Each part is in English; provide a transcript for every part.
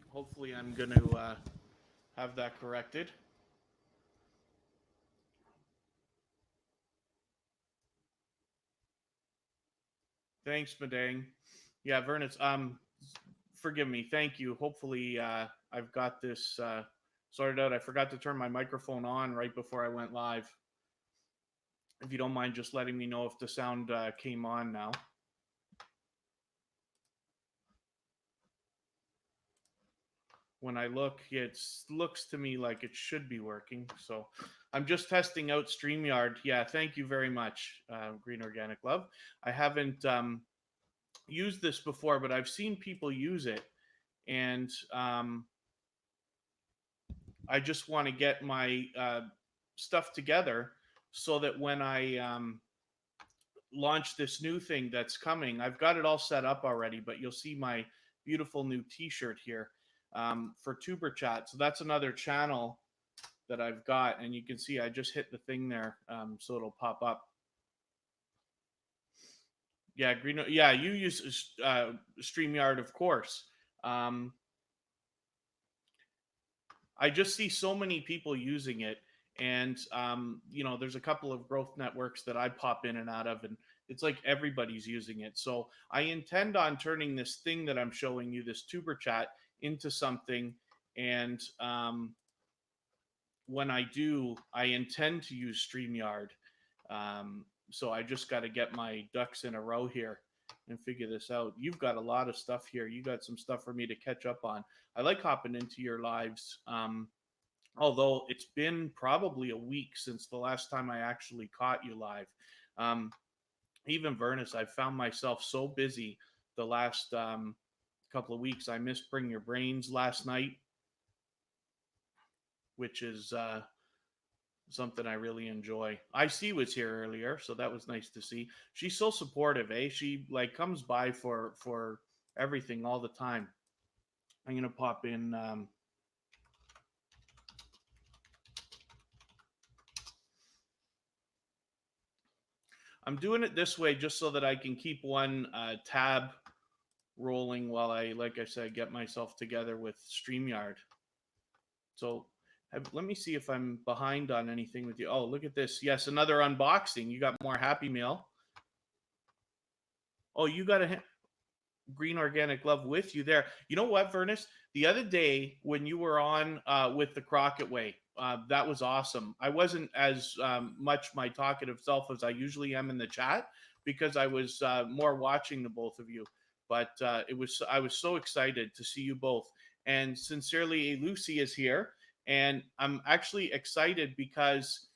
Hopefully, I'm going to have that corrected. Thanks, Madang. Yeah, Vernus. Forgive me. Thank you. Hopefully, I've got this sorted out. I forgot to turn my microphone on right before I went live. If you don't mind, just letting me know if the sound came on now. When I look, it looks to me like it should be working. So I'm just testing out StreamYard. Yeah, thank you very much, Green Organic Love. I haven't used this before, but I've seen people use it. And I just want to get my stuff together so that when I launch this new thing that's coming, I've got it all set up already, but you'll see my beautiful new t-shirt here for Tuber Chat. So that's another channel that I've got, and you can see I just hit the thing there, so it'll pop up. Yeah, Green. Yeah, you use StreamYard, of course. I just see so many people using it, and there's a couple of growth networks that I pop in and out of, and it's like everybody's using it. So I intend on turning this thing that I'm showing you, this Tuber Chat, into something, and when I do, I intend to use StreamYard. So I just got to get my ducks in a row here and figure this out. You've got a lot of stuff here. You got some stuff for me to catch up on. I like hopping into your lives, although it's been probably a week since the last time I actually caught you live. Um, Even Vernus, I found myself so busy the last couple of weeks. I missed Bring Your Brains last night, which is something I really enjoy. IC was here earlier, so that was nice to see. She's so supportive, eh? She like comes by for everything all the time. I'm gonna pop in. I'm doing it this way just so that I can keep one tab rolling while I, like I said, get myself together with StreamYard. So let me see if I'm behind on anything with you. Oh, look at this. Yes, another unboxing. You got more Happy Meal. Oh, you got a Green Organic Love with you there. You know what, Vernus? The other day when you were on with the Crockett Way, that was awesome. I wasn't as much my talkative self as I usually am in the chat because I was more watching the both of you. But I was so excited to see you both. And sincerely, Lucy is here, and I'm actually excited because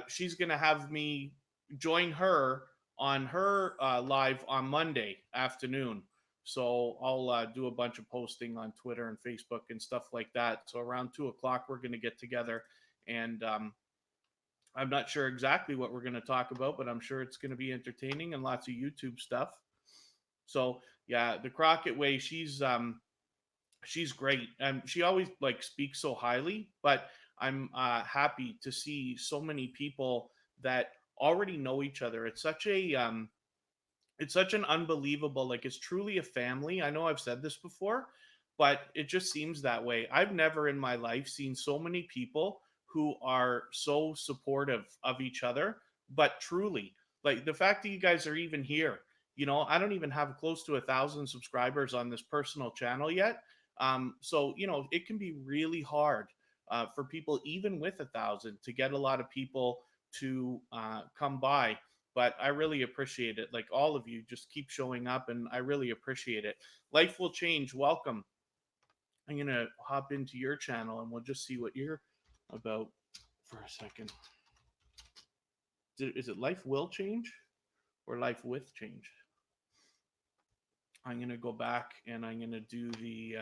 she's going to have me join her on her live on Monday afternoon. So I'll do a bunch of posting on Twitter and Facebook and stuff like that. So around 2 o'clock, we're going to get together, and I'm not sure exactly what we're going to talk about, but I'm sure it's going to be entertaining and lots of YouTube stuff. So yeah, the Crockett Way, she's great. She always like speaks so highly, but I'm happy to see so many people that already know each other. It's such an unbelievable, like it's truly a family. I know I've said this before, but it just seems that way. I've never in my life seen so many people who are so supportive of each other, but truly, like the fact that you guys are even here. I don't even have close to 1,000 subscribers on this personal channel yet. So it can be really hard for people, even with 1,000, to get a lot of people to come by, but I really appreciate it. Like all of you just keep showing up, and I really appreciate it. Life will change. Welcome. I'm going to hop into your channel and we'll just see what you're about for a second. Is it life will change or life with change? I'm going to go back and I'm going to do the,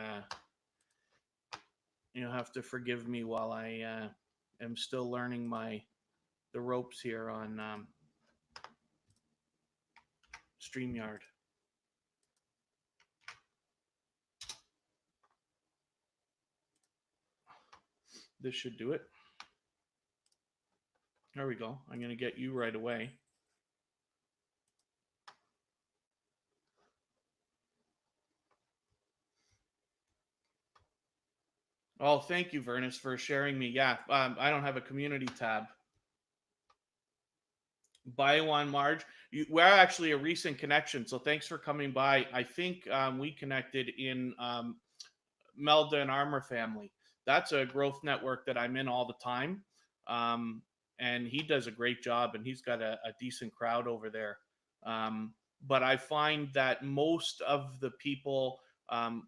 you'll have to forgive me while I am still learning the ropes here on StreamYard. This should do it. There we go. I'm going to get you right away. Oh, thank you, Vernus, for sharing me. Yeah, I don't have a community tab. Biowan Marge, we're actually a recent connection, so thanks for coming by. I think we connected in Melda and Armor Family. That's a growth network that I'm in all the time. Um, and he does a great job, and he's got a decent crowd over there. But I find that most of the people,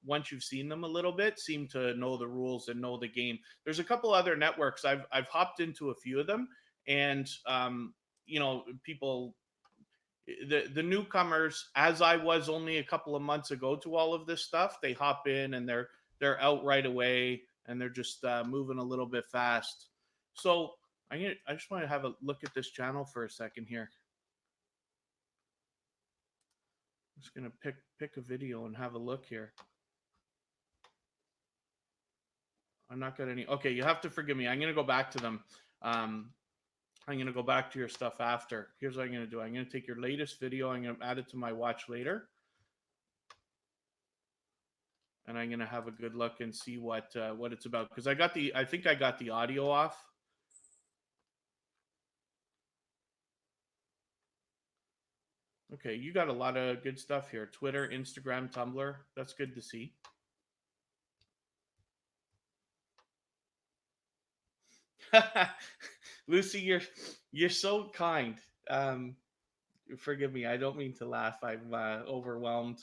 once you've seen them a little bit, seem to know the rules and know the game. There's a couple other networks. I've hopped into a few of them, and people, the newcomers, as I was only a couple of months ago to all of this stuff, they hop in and they're out right away, and they're just moving a little bit fast. So I just want to have a look at this channel for a second here. I'm just gonna pick a video and have a look here. I'm not got any. Okay, you have to forgive me. I'm gonna go back to them. I'm going to go back to your stuff after. Here's what I'm going to do. I'm going to take your latest video. I'm going to add it to my watch later. And I'm going to have a good look and see what it's about. Because I think I got the audio off. Okay, you got a lot of good stuff here. Twitter, Instagram, Tumblr. That's good to see. Lucy, you're so kind. Forgive me. I don't mean to laugh. I'm overwhelmed.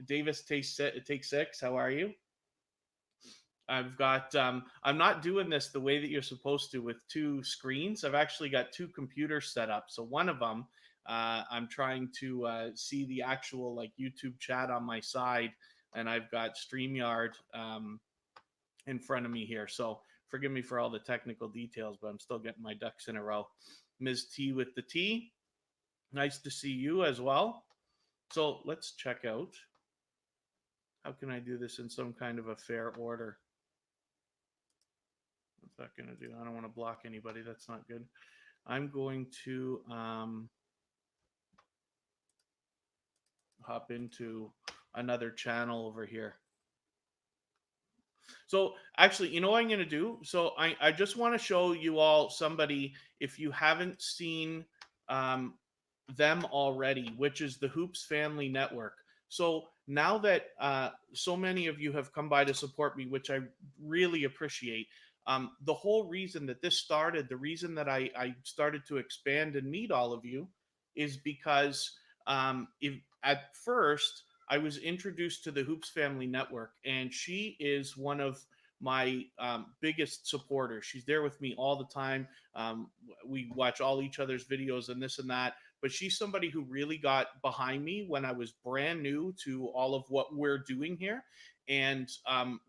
Davis take 6. How are you? I've got I'm not doing this the way that you're supposed to with two screens. I've actually got two computers set up. So one of them, I'm trying to see the actual like YouTube chat on my side, and I've got StreamYard in front of me here. So forgive me for all the technical details, but I'm still getting my ducks in a row. Ms. T with the T, nice to see you as well. So let's check out. How can I do this in some kind of a fair order? What's that going to do? I don't want to block anybody. That's not good. I'm going to hop into another channel over here. So actually, you know what I'm going to do? So I just want to show you all somebody, if you haven't seen them already, which is the Hoops Family Network. So now that so many of you have come by to support me, which I really appreciate, the whole reason that this started, the reason that I started to expand and meet all of you is because if at first I was introduced to the Hoops Family Network, and she is one of my biggest supporters. She's there with me all the time. We watch all each other's videos and this and that. But she's somebody who really got behind me when I was brand new to all of what we're doing here, and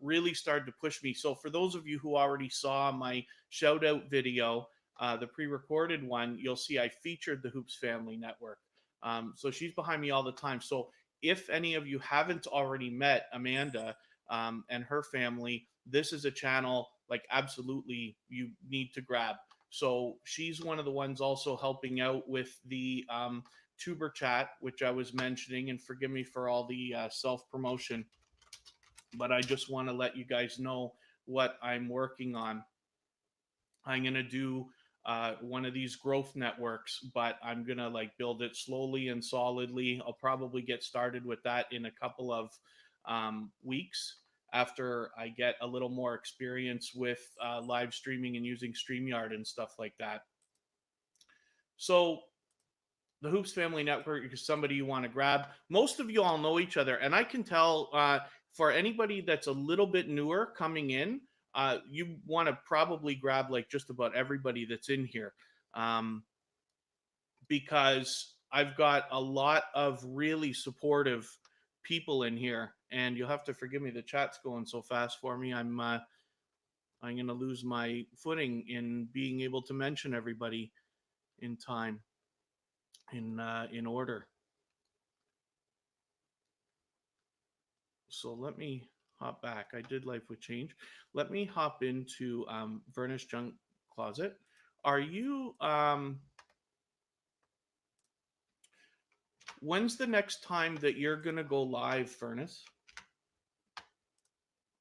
really started to push me. So for those of you who already saw my shout out video, the pre-recorded one, you'll see I featured the Hoops Family Network. So she's behind me all the time. So if any of you haven't already met Amanda and her family, this is a channel like absolutely you need to grab. So she's one of the ones also helping out with the tuber chat, which I was mentioning, and forgive me for all the self promotion, but I just want to let you guys know what I'm working on. I'm going to do one of these growth networks, but I'm going to like build it slowly and solidly. I'll probably get started with that in a couple of weeks after I get a little more experience with live streaming and using StreamYard and stuff like that. So the Hoops Family Network is somebody you want to grab. Most of you all know each other, and I can tell for anybody that's a little bit newer coming in, you want to probably grab like just about everybody that's in here, because I've got a lot of really supportive people in here, and you'll have to forgive me. The chat's going so fast for me. I'm going to lose my footing in being able to mention everybody in time, in order. So let me hop back. I did Life with Change. Let me hop into Vernus Junk Closet. Are you when's the next time that you're gonna go live, Furnace?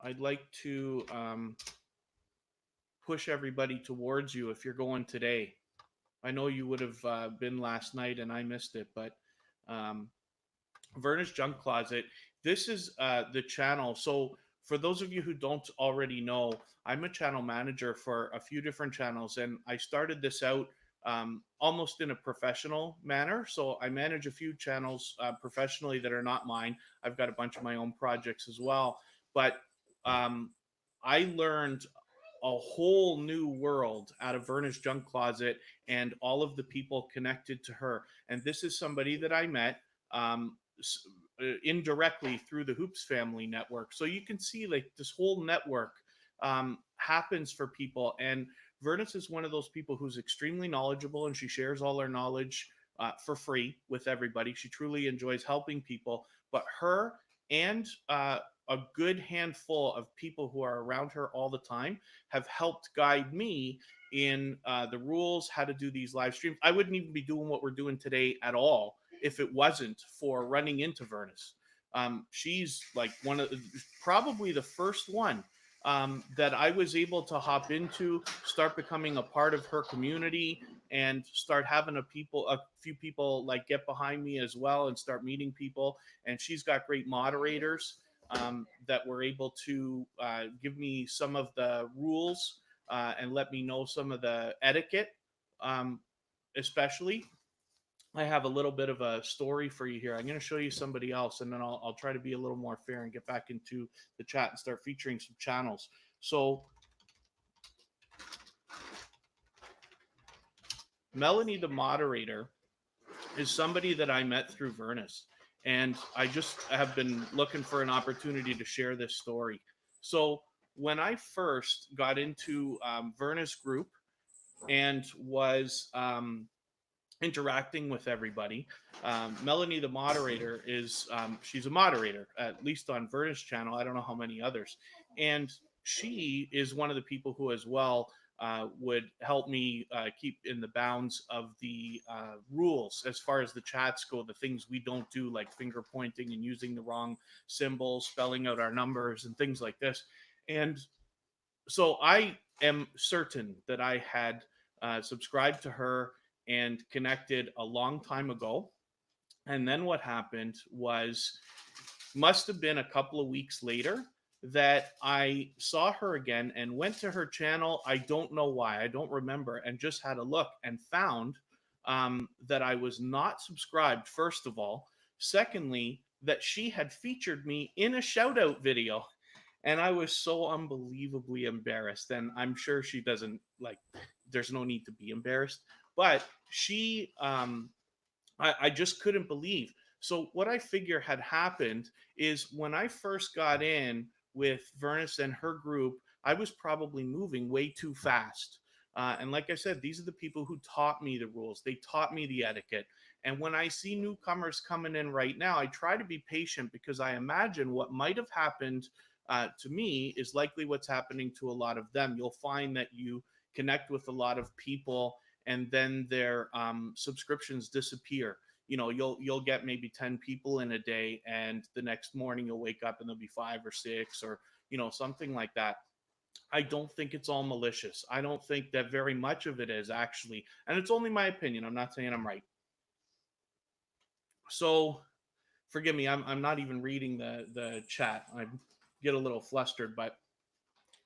I'd like to push everybody towards you if you're going today. I know you would have been last night and I missed it, but um, Verna's Junk Closet. This is the channel. So, for those of you who don't already know, I'm a channel manager for a few different channels, and I started this out almost in a professional manner. So, I manage a few channels professionally that are not mine. I've got a bunch of my own projects as well. But um, I learned a whole new world out of Verna's Junk Closet and all of the people connected to her. And this is somebody that I met um, indirectly through the Hoops Family Network. So you can see like this whole network happens for people. And Vernis is one of those people who's extremely knowledgeable, and she shares all her knowledge for free with everybody. She truly enjoys helping people. But her and a good handful of people who are around her all the time have helped guide me in the rules, how to do these live streams. I wouldn't even be doing what we're doing today at all if it wasn't for running into Vernis. She's like probably the first one that I was able to hop into, start becoming a part of her community, and start having a few people like get behind me as well, and start meeting people. And she's got great moderators that were able to give me some of the rules and let me know some of the etiquette, um, especially. I have a little bit of a story for you here. I'm going to show you somebody else, and then I'll try to be a little more fair and get back into the chat and start featuring some channels. So, Melanie, the moderator, is somebody that I met through Vernis, and I just have been looking for an opportunity to share this story. So, when I first got into Vernis group and was interacting with everybody. Melanie, the moderator, is she's a moderator, at least on Verna's channel. I don't know how many others. And she is one of the people who, as well, would help me keep in the bounds of the rules as far as the chats go, the things we don't do, like finger pointing and using the wrong symbols, spelling out our numbers, and things like this. And so I am certain that I had subscribed to her and connected a long time ago. And then what happened was, must have been a couple of weeks later, that I saw her again and went to her channel. I don't know why, I don't remember, and just had a look and found that I was not subscribed, first of all. Secondly, that she had featured me in a shout out video. And I was so unbelievably embarrassed. And I'm sure she doesn't like, there's no need to be embarrassed. But I just couldn't believe. So what I figure had happened is, when I first got in with Vernis and her group, I was probably moving way too fast. And like I said, these are the people who taught me the rules. They taught me the etiquette. And when I see newcomers coming in right now, I try to be patient, because I imagine what might have happened to me is likely what's happening to a lot of them. You'll find that you connect with a lot of people, and then their subscriptions disappear. You know, you'll get maybe 10 people in a day, and the next morning you'll wake up and there'll be 5 or 6, or something like that. I don't think it's all malicious. I don't think that very much of it is, actually, and it's only my opinion. I'm not saying I'm right. So forgive me, I'm not even reading the chat. I get a little flustered, but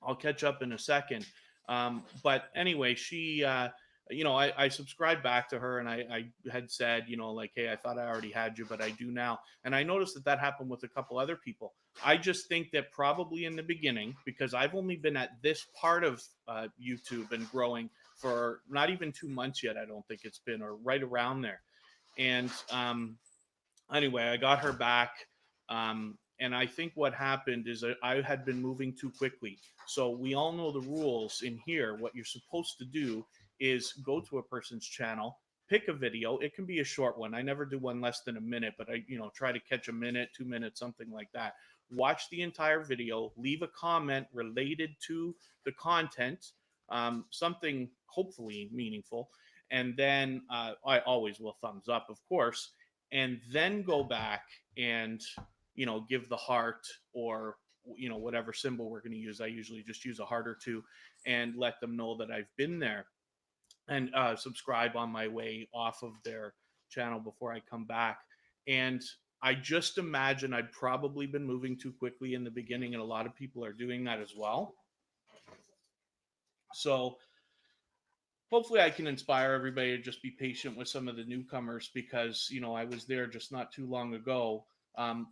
I'll catch up in a second. But anyway, she, I subscribed back to her, and I had said, like, hey, I thought I already had you, but I do now. And I noticed that that happened with a couple other people. I just think that probably in the beginning, because I've only been at this part of YouTube and growing for not even 2 months yet, I don't think it's been, or right around there. And anyway, I got her back. And I think what happened is that I had been moving too quickly. So we all know the rules in here. What you're supposed to do is go to a person's channel, pick a video. It can be a short one. I never do one less than a minute, but I, try to catch a minute, 2 minutes, something like that. Watch the entire video, leave a comment related to the content, something hopefully meaningful. And then I always will thumbs up, of course, and then go back and give the heart, or you know, whatever symbol we're going to use. I usually just use a heart or two and let them know that I've been there, and subscribe on my way off of their channel before I come back. And I just imagine I'd probably been moving too quickly in the beginning, and a lot of people are doing that as well. So hopefully I can inspire everybody to just be patient with some of the newcomers, because, you know, I was there just not too long ago.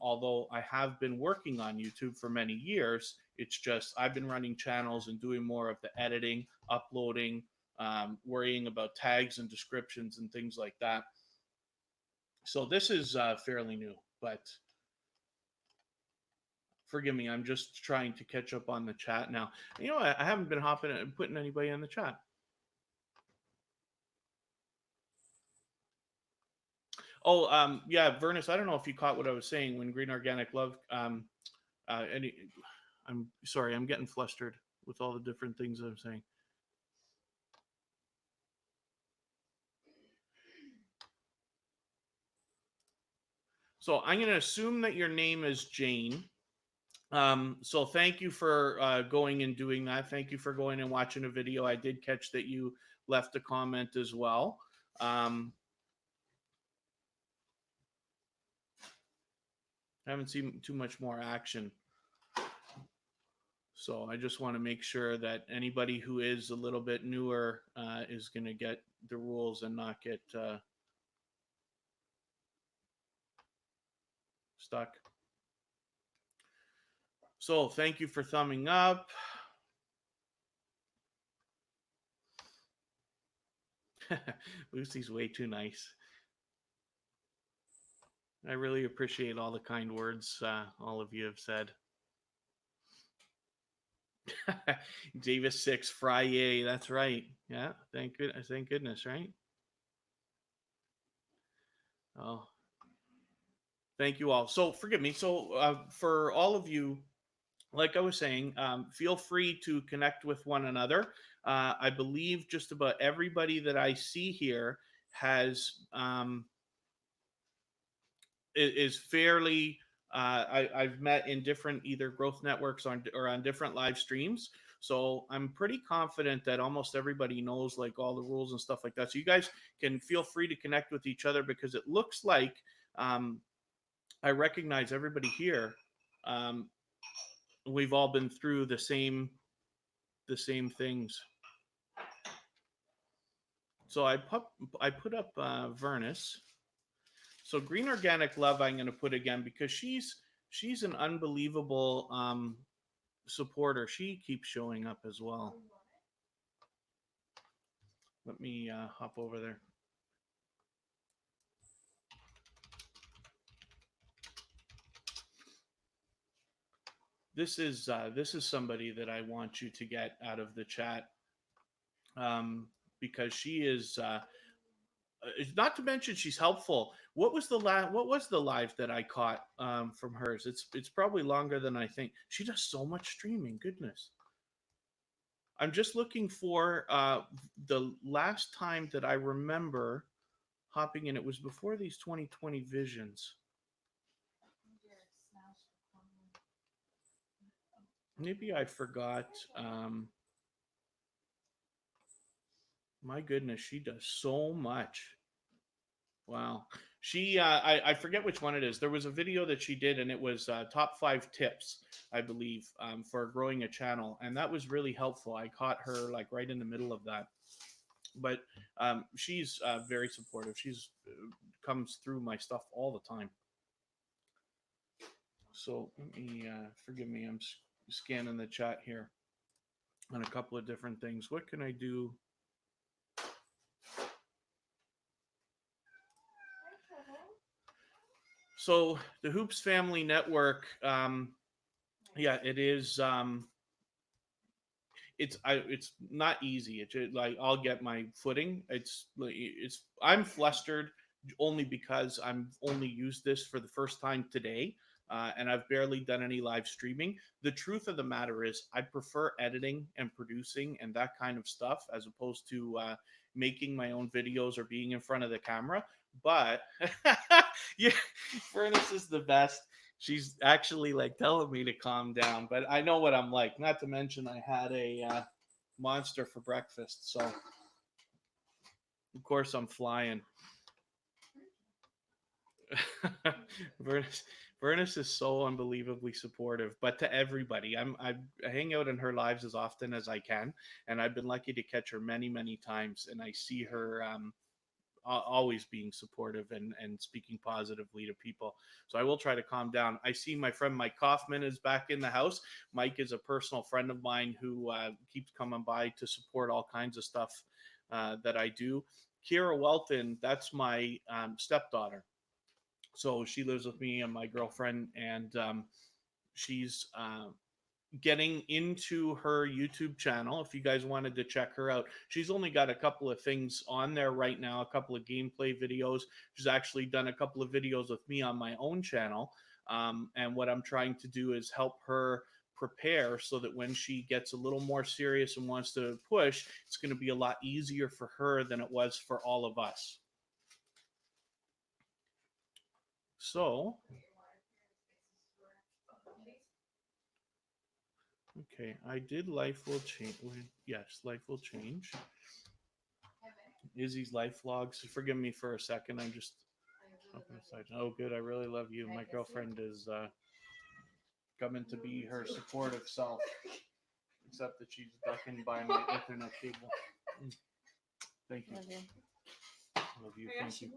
Although I have been working on YouTube for many years, it's just I've been running channels and doing more of the editing, uploading, worrying about tags and descriptions and things like that. So this is fairly new, but forgive me, I'm just trying to catch up on the chat now. You know, I haven't been hopping and putting anybody in the chat. Oh, yeah, Vernus, I don't know if you caught what I was saying when Green Organic Love. I'm sorry, I'm getting flustered with all the different things I'm saying. So I'm going to assume that your name is Jane. So thank you for going and doing that. Thank you for going and watching a video. I did catch that you left a comment as well. I haven't seen too much more action. So I just want to make sure that anybody who is a little bit newer is going to get the rules and not get stuck. So thank you for thumbing up. Lucy's way too nice. I really appreciate all the kind words all of you have said. Davis 6 Friday, that's right. Yeah, thank goodness, right? Oh, thank you all. So forgive me. So for all of you, like I was saying, feel free to connect with one another. I believe just about everybody that I see here has is fairly. I've met in different either growth networks or on different live streams. So I'm pretty confident that almost everybody knows like all the rules and stuff like that. So you guys can feel free to connect with each other, because it looks like I recognize everybody here. We've all been through the same things. So I put up Vernus. So Green Organic Love I'm going to put again, because she's an unbelievable supporter. She keeps showing up as well. Let me hop over there. This is somebody that I want you to get out of the chat, because she is not to mention she's helpful. What was the live that I caught from hers? It's probably longer than I think. She does so much streaming. Goodness. I'm just looking for the last time that I remember hopping in. It was before these 2020 visions. Maybe I forgot. My goodness, she does so much. Wow. She, I forget which one it is. There was a video that she did, and it was top 5 tips, I believe, for growing a channel. And that was really helpful. I caught her like right in the middle of that. But she's very supportive. She's comes through my stuff all the time. So let me, forgive me, I'm scanning the chat here on a couple of different things. What can I do? So the Hoops Family Network, yeah, it is. It's not easy. It's like I'll get my footing. I'm flustered only because I'm only used this for the first time today. And I've barely done any live streaming. The truth of the matter is, I prefer editing and producing and that kind of stuff as opposed to making my own videos or being in front of the camera. But yeah, Furnace is the best. She's actually like telling me to calm down, but I know what I'm like. Not to mention, I had a monster for breakfast, so of course I'm flying. Vernus, Vernus is so unbelievably supportive, but to everybody. I hang out in her lives as often as I can, and I've been lucky to catch her many many times, and I see her always being supportive and speaking positively to people. So I will try to calm down. I see my friend Mike Kaufman is back in the house. Mike is a personal friend of mine who keeps coming by to support all kinds of stuff that I do. Kira Welton, that's my stepdaughter. So she lives with me and my girlfriend, and she's getting into her YouTube channel. If you guys wanted to check her out, she's only got a couple of things on there right now, a couple of gameplay videos. She's actually done a couple of videos with me on my own channel. And what I'm trying to do is help her prepare so that when she gets a little more serious and wants to push, it's going to be a lot easier for her than it was for all of us. So, okay, I did life will change. Yes, life will change. Izzy's life vlogs. Forgive me for a second. I'm just open aside. Oh, good. I really love you. My girlfriend is coming to be her supportive self, except that she's ducking by my Ethernet cable. Thank you. Love you. Thank you.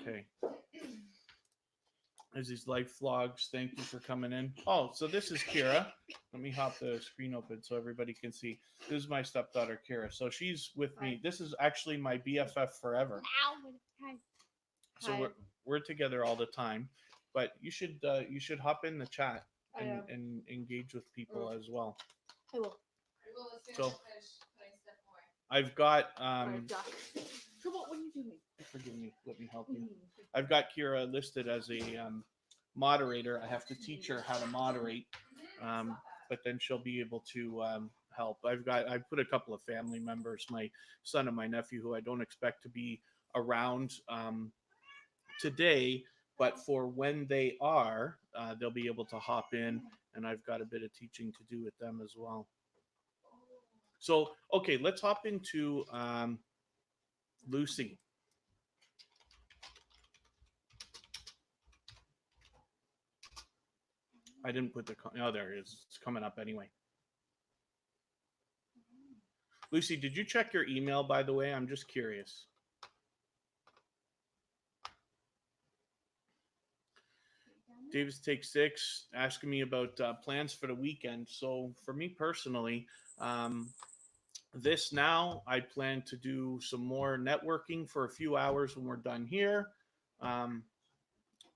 Okay. There's these life vlogs. Thank you for coming in. Oh, so this is Kira. Let me hop the screen open so everybody can see. This is my stepdaughter, Kira. So she's with me. This is actually my BFF forever. So we're together all the time. But you should hop in the chat and engage with people as well. I will. So I've got So what are you doing? Forgive me. Let me help you. I've got Kira listed as a moderator. I have to teach her how to moderate, but then she'll be able to help. I put a couple of family members, my son and my nephew, who I don't expect to be around today, but for when they are, they'll be able to hop in, and I've got a bit of teaching to do with them as well. So, okay, let's hop into Lucy. I didn't put the, oh, there it is. It's coming up anyway. Lucy, did you check your email, by the way? I'm just curious. Davis Take 6 asking me about plans for the weekend. So for me personally, this now I plan to do some more networking for a few hours when we're done here.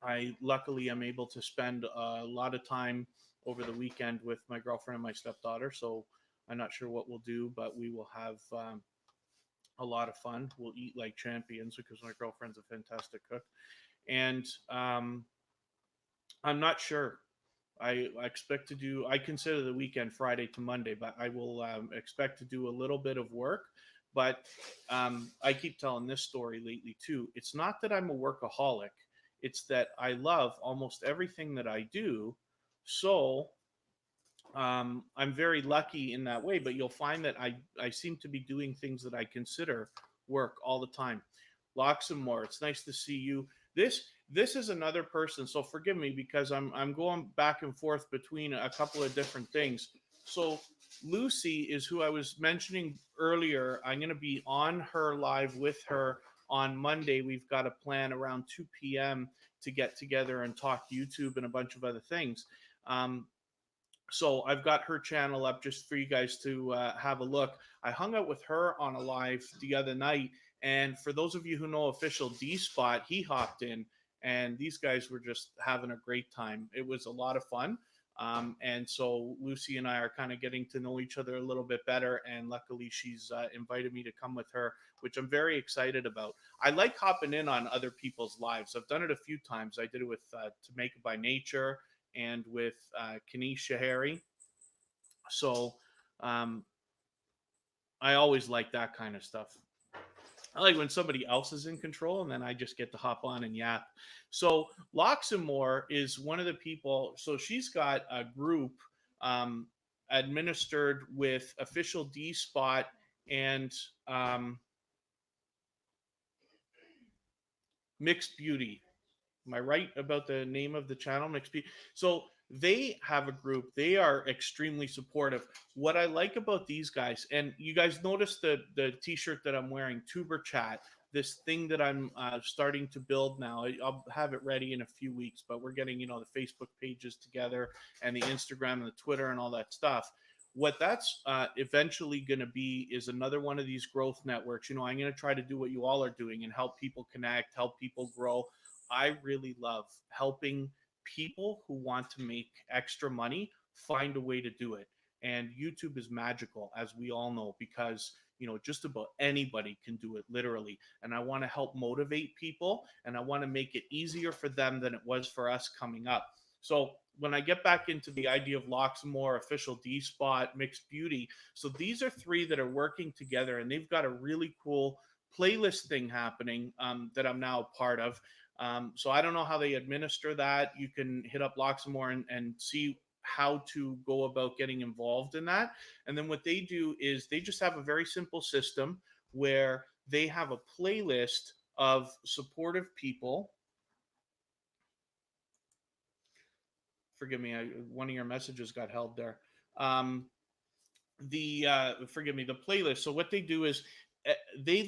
I luckily am able to spend a lot of time over the weekend with my girlfriend and my stepdaughter. So I'm not sure what we'll do, but we will have a lot of fun. We'll eat like champions because my girlfriend's a fantastic cook. And I'm not sure. I expect to do, I consider the weekend Friday to Monday, but I will expect to do a little bit of work. But I keep telling this story lately too. It's not that I'm a workaholic, it's that I love almost everything that I do. So I'm very lucky in that way, but you'll find that I seem to be doing things that I consider work all the time. Locks and more. It's nice to see you. This is another person, so forgive me because I'm going back and forth between a couple of different things. So Lucy is who I was mentioning earlier. I'm going to be on her live with her on Monday. We've got a plan around 2 p.m. to get together and talk YouTube and a bunch of other things. So I've got her channel up just for you guys to have a look. I hung out with her on a live the other night, and for those of you who know official D Spot, he hopped in, and these guys were just having a great time. It was a lot of fun. And so Lucy and I are kind of getting to know each other a little bit better, and luckily she's invited me to come with her, which I'm very excited about. I like hopping in on other people's lives. I've done it a few times. I did it with To Make It by Nature and with Kanish Shahari. So I always like that kind of stuff. I like when somebody else is in control and then I just get to hop on and yap. So Loxamore is one of the people. So she's got a group um, administered with official D Spot and um, Mixed Beauty. Am I right about the name of the channel, Mixed Beauty? So they have a group. They are extremely supportive. What I like about these guys, and you guys notice the T-shirt that I'm wearing, Tuber Chat, this thing that I'm starting to build now. I'll have it ready in a few weeks, but we're getting the Facebook pages together and the Instagram and the Twitter and all that stuff. What that's eventually going to be is another one of these growth networks. I'm going to try to do what you all are doing and help people connect, help people grow. I really love helping people who want to make extra money find a way to do it. And YouTube is magical, as we all know, because just about anybody can do it literally. And I want to help motivate people, and I want to make it easier for them than it was for us coming up. So when I get back into the idea of Loxamore, official D Spot, Mixed Beauty, so these are three that are working together, and they've got a really cool playlist thing happening that I'm now a part of. So I don't know how they administer that. You can hit up Loxamore and see how to go about getting involved in that. And then what they do is they just have a very simple system where they have a playlist of supportive people. Forgive me, one of your messages got held there. Forgive me, the playlist. So what they do is they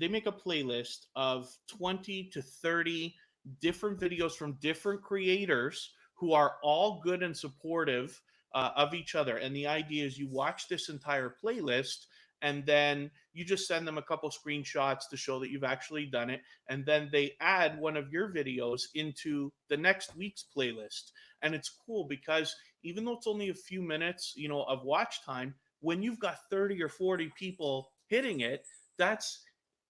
make a playlist of 20 to 30 different videos from different creators who are all good and supportive of each other. And the idea is you watch this entire playlist and then you just send them a couple screenshots to show that you've actually done it. And then they add one of your videos into the next week's playlist. And it's cool because even though it's only a few minutes, of watch time, when you've got 30 or 40 people hitting it, that's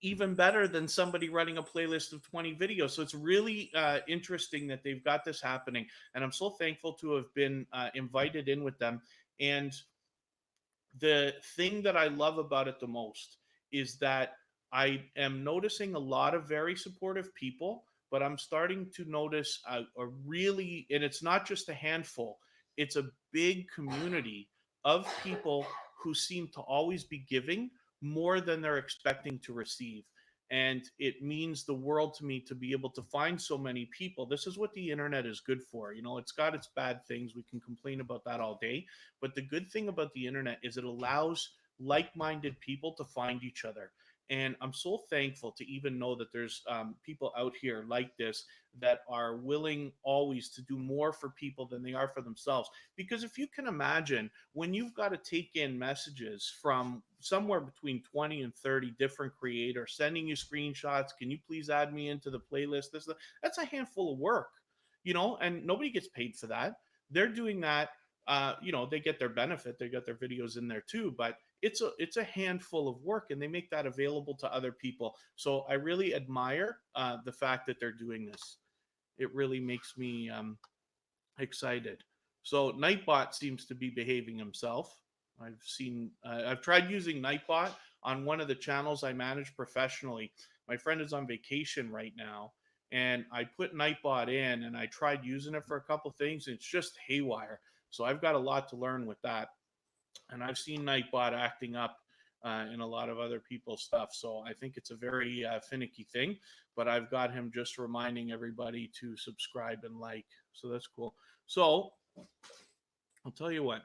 even better than somebody running a playlist of 20 videos. So it's really interesting that they've got this happening. And I'm so thankful to have been invited in with them. And the thing that I love about it the most is that I am noticing a lot of very supportive people, but I'm starting to notice a really, and it's not just a handful, it's a big community of people who seem to always be giving more than they're expecting to receive. And it means the world to me to be able to find so many people. This is what the internet is good for. It's got its bad things. We can complain about that all day. But the good thing about the internet is it allows like minded people to find each other. And I'm so thankful to even know that there's people out here like this that are willing always to do more for people than they are for themselves. Because if you can imagine, when you've got to take in messages from somewhere between 20 and 30 different creators sending you screenshots, can you please add me into the playlist? That's a handful of work, and nobody gets paid for that. They're doing that. They get their benefit. They got their videos in there too, but it's a handful of work, and they make that available to other people. So I really admire the fact that they're doing this. It really makes me excited. So Nightbot seems to be behaving himself. I've tried using Nightbot on one of the channels I manage professionally. My friend is on vacation right now, and I put Nightbot in and I tried using it for a couple things. It's just haywire. So I've got a lot to learn with that. And I've seen Nightbot acting up in a lot of other people's stuff. So I think it's a very finicky thing. But I've got him just reminding everybody to subscribe and like. So that's cool. So I'll tell you what,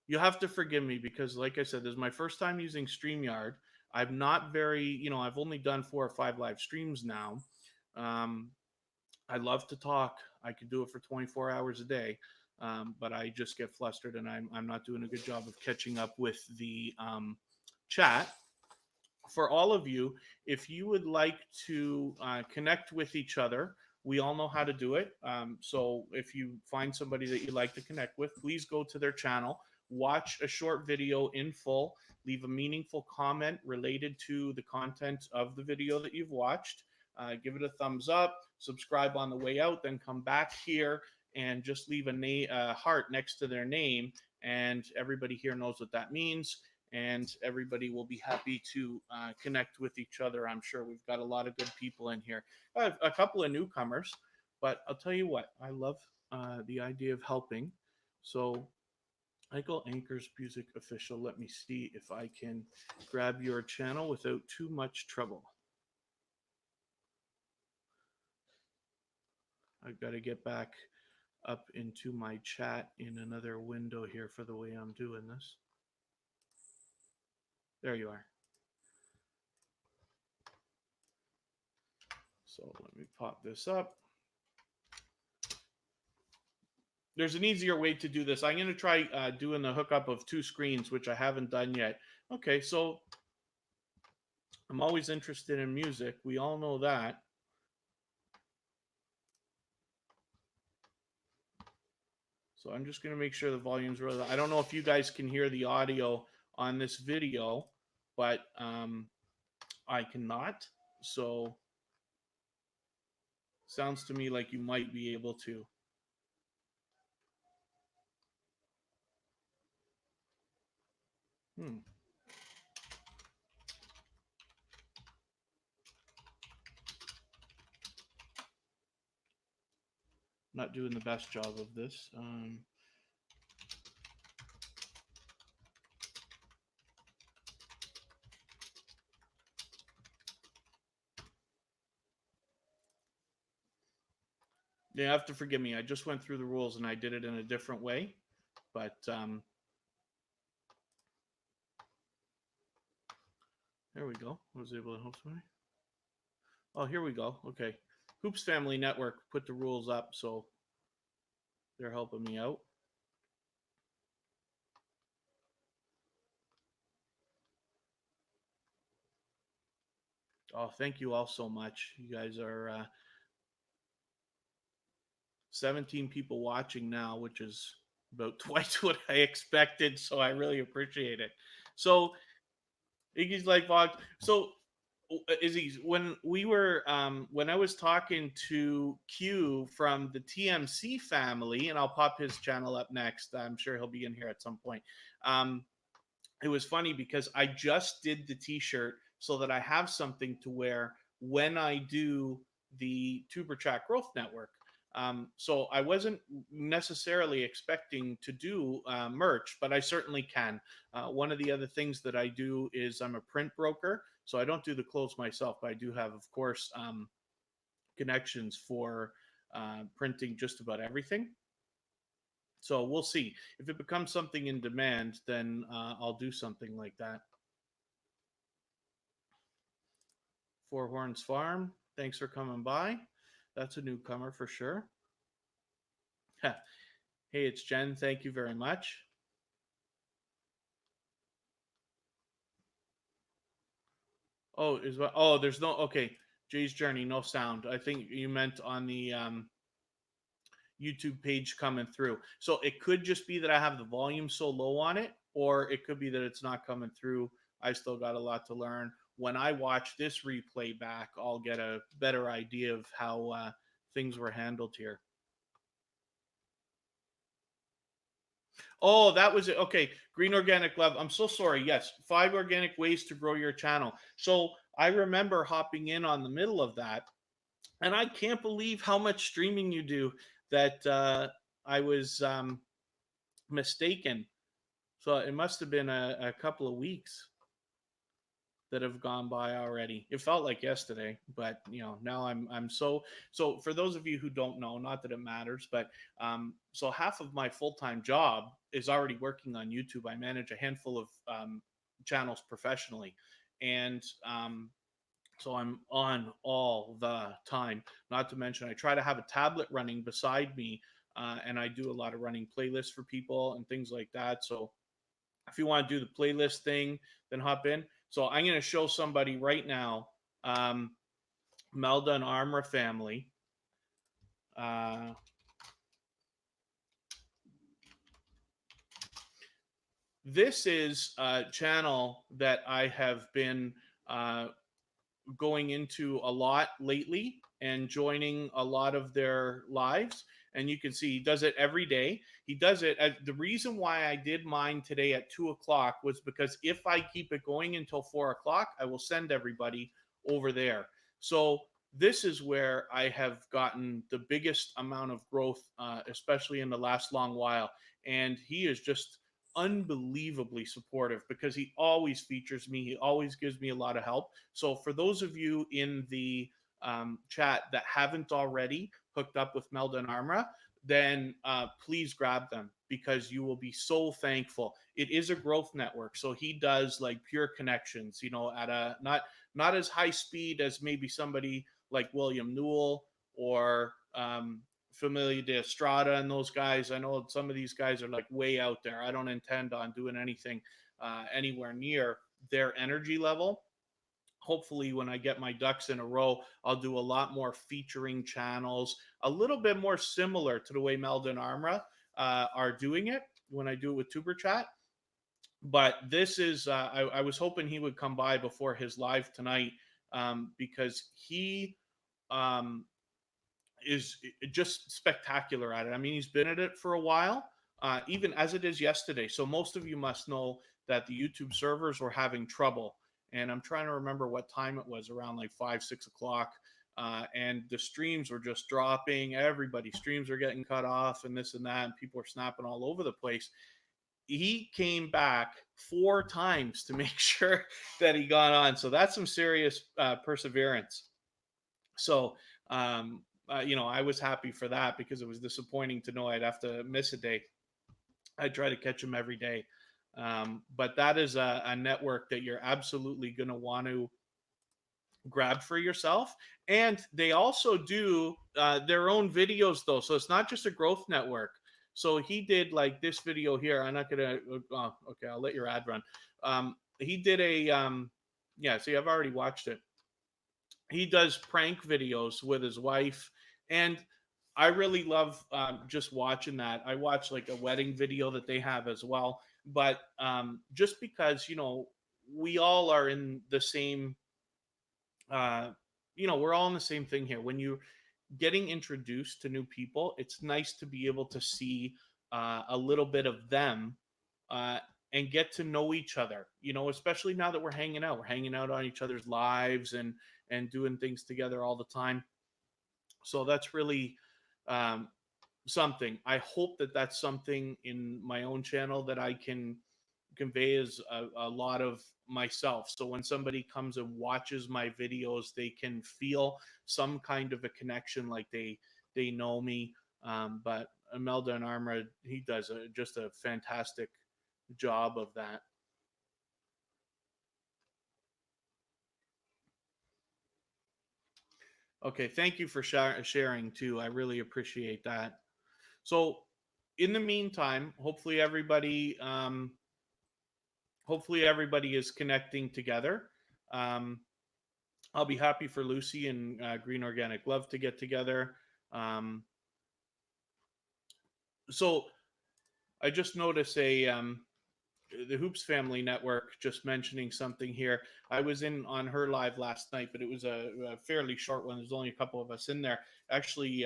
you have to forgive me because, like I said, this is my first time using StreamYard. I'm not I've only done 4 or 5 live streams now. Um, I love to talk. I could do it for 24 hours a day, but I just get flustered and I'm not doing a good job of catching up with the chat. For all of you, if you would like to connect with each other, we all know how to do it. So if you find somebody that you'd like to connect with, please go to their channel, watch a short video in full, leave a meaningful comment related to the content of the video that you've watched, give it a thumbs up, subscribe on the way out, then come back here and just leave a heart next to their name. And everybody here knows what that means. and everybody will be happy to connect with each other. I'm sure we've got a lot of good people in here. A couple of newcomers, but I'll tell you what, I love the idea of helping. So Michael Anchors Music Official, let me see if I can grab your channel without too much trouble. I've got to get back up into my chat in another window here for the way I'm doing this. There you are. So let me pop this up. There's an easier way to do this. I'm going to try doing the hookup of two screens, which I haven't done yet. Okay, so I'm always interested in music. We all know that. So I'm just going to make sure the volume's really low. I don't know if you guys can hear the audio on this video, but I cannot. So sounds to me like you might be able to. Not doing the best job of this. You have to forgive me. I just went through the rules and I did it in a different way. But there we go. I was able to help somebody. Oh, here we go. Okay. Hoops Family Network put the rules up, so they're helping me out. Oh, thank you all so much. You guys are 17 people watching now, which is about twice what I expected. So I really appreciate it. So Iggy's like Vog. So Izzy, when we were when I was talking to Q from the TMC family, and I'll pop his channel up next. I'm sure he'll be in here at some point. It was funny because I just did the t-shirt so that I have something to wear when I do the Tuber Chat Growth Network. So I wasn't necessarily expecting to do merch, but I certainly can. One of the other things that I do is I'm a print broker, so I don't do the clothes myself, but I do have, of course, connections for printing just about everything. So we'll see. If it becomes something in demand, then I'll do something like that. Four Horns Farm, thanks for coming by. That's a newcomer for sure. Hey, it's Jen. Thank you very much. Oh, there's no, okay. Jay's Journey, no sound. I think you meant on the YouTube page coming through. So it could just be that I have the volume so low on it, or it could be that it's not coming through. I still got a lot to learn. When I watch this replay back, I'll get a better idea of how things were handled here. Oh, that was it. Okay. Green Organic Love. I'm so sorry. Yes. 5 organic ways to grow your channel. So I remember hopping in on the middle of that, and I can't believe how much streaming you do that I was mistaken. So it must have been a couple of weeks that have gone by already. It felt like yesterday, but now I'm so for those of you who don't know, not that it matters, but so half of my full-time job is already working on YouTube. I manage a handful of channels professionally, and so I'm on all the time. Not to mention, I try to have a tablet running beside me, and I do a lot of running playlists for people and things like that. So if you want to do the playlist thing, then hop in. So I'm going to show somebody right now, Melda and Armra family. This is a channel that I have been going into a lot lately and joining a lot of their lives. and you can see he does it every day. He does it. The reason why I did mine today at 2 o'clock was because if I keep it going until 4 o'clock, I will send everybody over there. So this is where I have gotten the biggest amount of growth, especially in the last long while. And he is just unbelievably supportive because he always features me. He always gives me a lot of help. So for those of you in the chat that haven't already hooked up with Melda and Armra, then please grab them because you will be so thankful. It is a growth network, so he does like pure connections, at a not as high speed as maybe somebody like William Newell or Familia de Estrada and those guys. I know some of these guys are like way out there. I don't intend on doing anything anywhere near their energy level. Hopefully when I get my ducks in a row, I'll do a lot more featuring channels, a little bit more similar to the way Melda and Armra are doing it when I do it with Tuber Chat. But this is, I was hoping he would come by before his live tonight because he um, is just spectacular at it. I mean, he's been at it for a while, even as it is yesterday. So most of you must know that the YouTube servers were having trouble. And I'm trying to remember what time it was, around like 5, 6 o'clock. And the streams were just dropping. Everybody's streams are getting cut off and this and that. And people are snapping all over the place. He came back 4 times to make sure that he got on. So that's some serious perseverance. So, I was happy for that because it was disappointing to know I'd have to miss a day. I try to catch them every day. But that is a network that you're absolutely going to want to grab for yourself. And they also do their own videos, though. So it's not just a growth network. So he did like this video here. I'm not going to, okay, I'll let your ad run. He did yeah, see, I've already watched it. He does prank videos with his wife, and I really love just watching that. I watch like a wedding video that they have as well, but just because we all are in the same, we're all in the same thing here. When you're getting introduced to new people, it's nice to be able to see a little bit of them uh, and get to know each other. Especially now that we're hanging out. We're hanging out on each other's lives and doing things together all the time. So that's really um, something. I hope that that's something in my own channel that I can convey as a lot of myself. So when somebody comes and watches my videos, they can feel some kind of a connection, like they know me. But Imelda and Armra, he does just a fantastic job of that. Okay, thank you for sharing too. I really appreciate that. So, in the meantime, hopefully everybody is connecting together. Um, I'll be happy for Lucy and Green Organic Love to get together. So, I just noticed the Hoops Family Network just mentioning something here. I was in on her live last night, but it was a fairly short one. There's only a couple of us in there. Actually,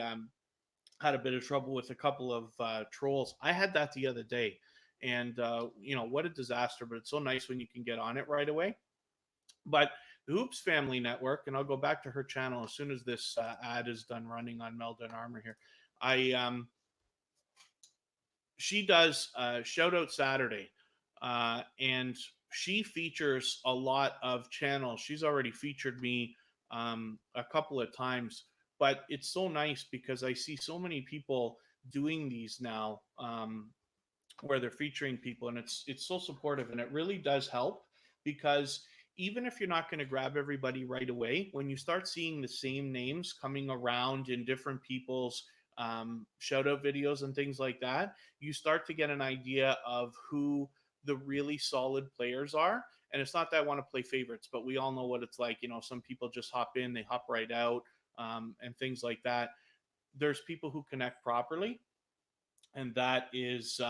had a bit of trouble with a couple of trolls. I had that the other day, and what a disaster. But it's so nice when you can get on it right away. But the Hoops Family Network, and I'll go back to her channel as soon as this ad is done running on Melda and Armor here. She does Shout Out Saturday, and she features a lot of channels. She's already featured me a couple of times, but it's so nice because I see so many people doing these now, where they're featuring people, and it's so supportive, and it really does help because even if you're not going to grab everybody right away, when you start seeing the same names coming around in different people's shout out videos and things like that, you start to get an idea of who the really solid players are. And it's not that I want to play favorites, but we all know what it's like. Some people just hop in, they hop right out, and things like that. There's people who connect properly, and that is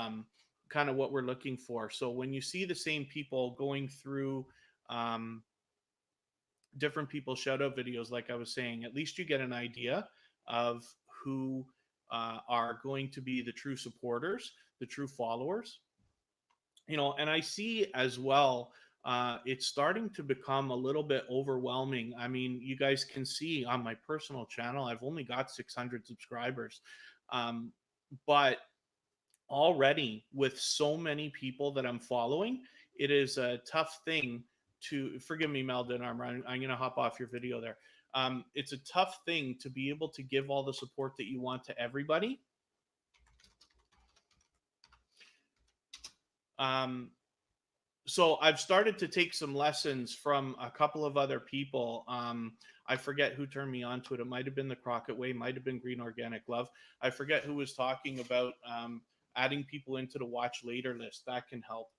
kind of what we're looking for. So when you see the same people going through um, different people's shout out videos, like I was saying, at least you get an idea of who are going to be the true supporters, the true followers. And I see as well, it's starting to become a little bit overwhelming. I mean, you guys can see on my personal channel, I've only got 600 subscribers. Um, but already with so many people that I'm following, it is a tough thing to forgive me, Meldon Armor. I'm going to hop off your video there. It's a tough thing to be able to give all the support that you want to everybody. So I've started to take some lessons from a couple of other people. I forget who turned me on to it. It might have been the Crockett Way, might have been Green Organic Love. I forget who was talking about adding people into the watch later list. That can help.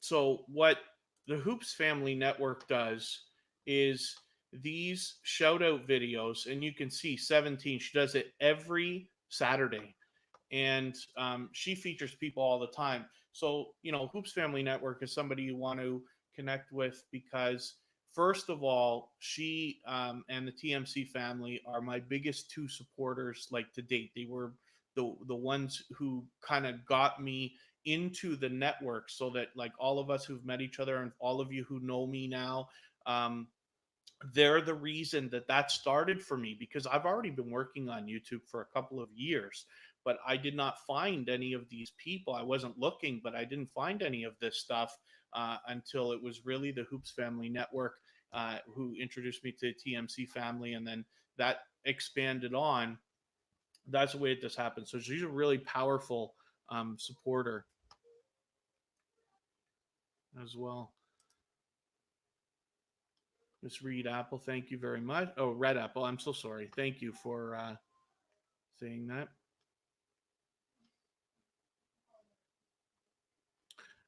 So what the Hoops Family Network does is these shout out videos, and you can see 17. She does it every Saturday, and she features people all the time. So Hoops Family Network is somebody you want to connect with because first of all, she and the TMC family are my biggest two supporters like to date. They were the ones who kind of got me into the network, so that like all of us who've met each other and all of you who know me now, they're the reason that started for me, because I've already been working on YouTube for a couple of years, but I did not find any of these people. I wasn't looking, but I didn't find any of this stuff until it was really the Hoops Family Network who introduced me to TMC family, and then that expanded on. That's the way this happened. So she's a really powerful supporter as well. Miss Reed Apple, thank you very much. Oh, Red Apple, I'm so sorry. Thank you for saying that.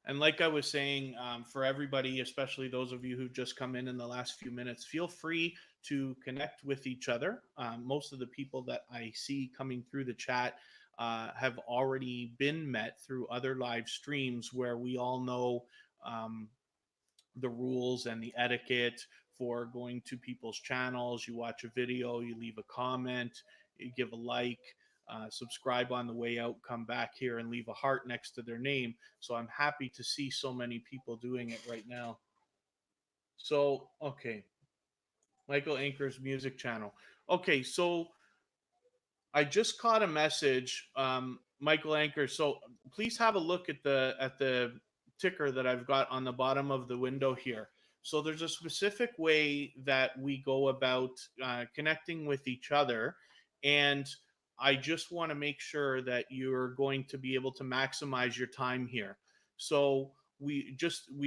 And like I was saying, for everybody, especially those of you who've just come in the last few minutes, feel free to connect with each other. Most of the people that I see coming through the chat have already been met through other live streams where we all know the rules and the etiquette for going to people's channels. You watch a video, you leave a comment, you give a like, subscribe on the way out, come back here and leave a heart next to their name. So I'm happy to see so many people doing it right now. So, okay. Michael Anchor's music channel. Okay, so I just caught a message, Michael Anchor. So please have a look at the ticker that I've got on the bottom of the window here. So there's a specific way that we go about connecting with each other, and I just want to make sure that you're going to be able to maximize your time here. So we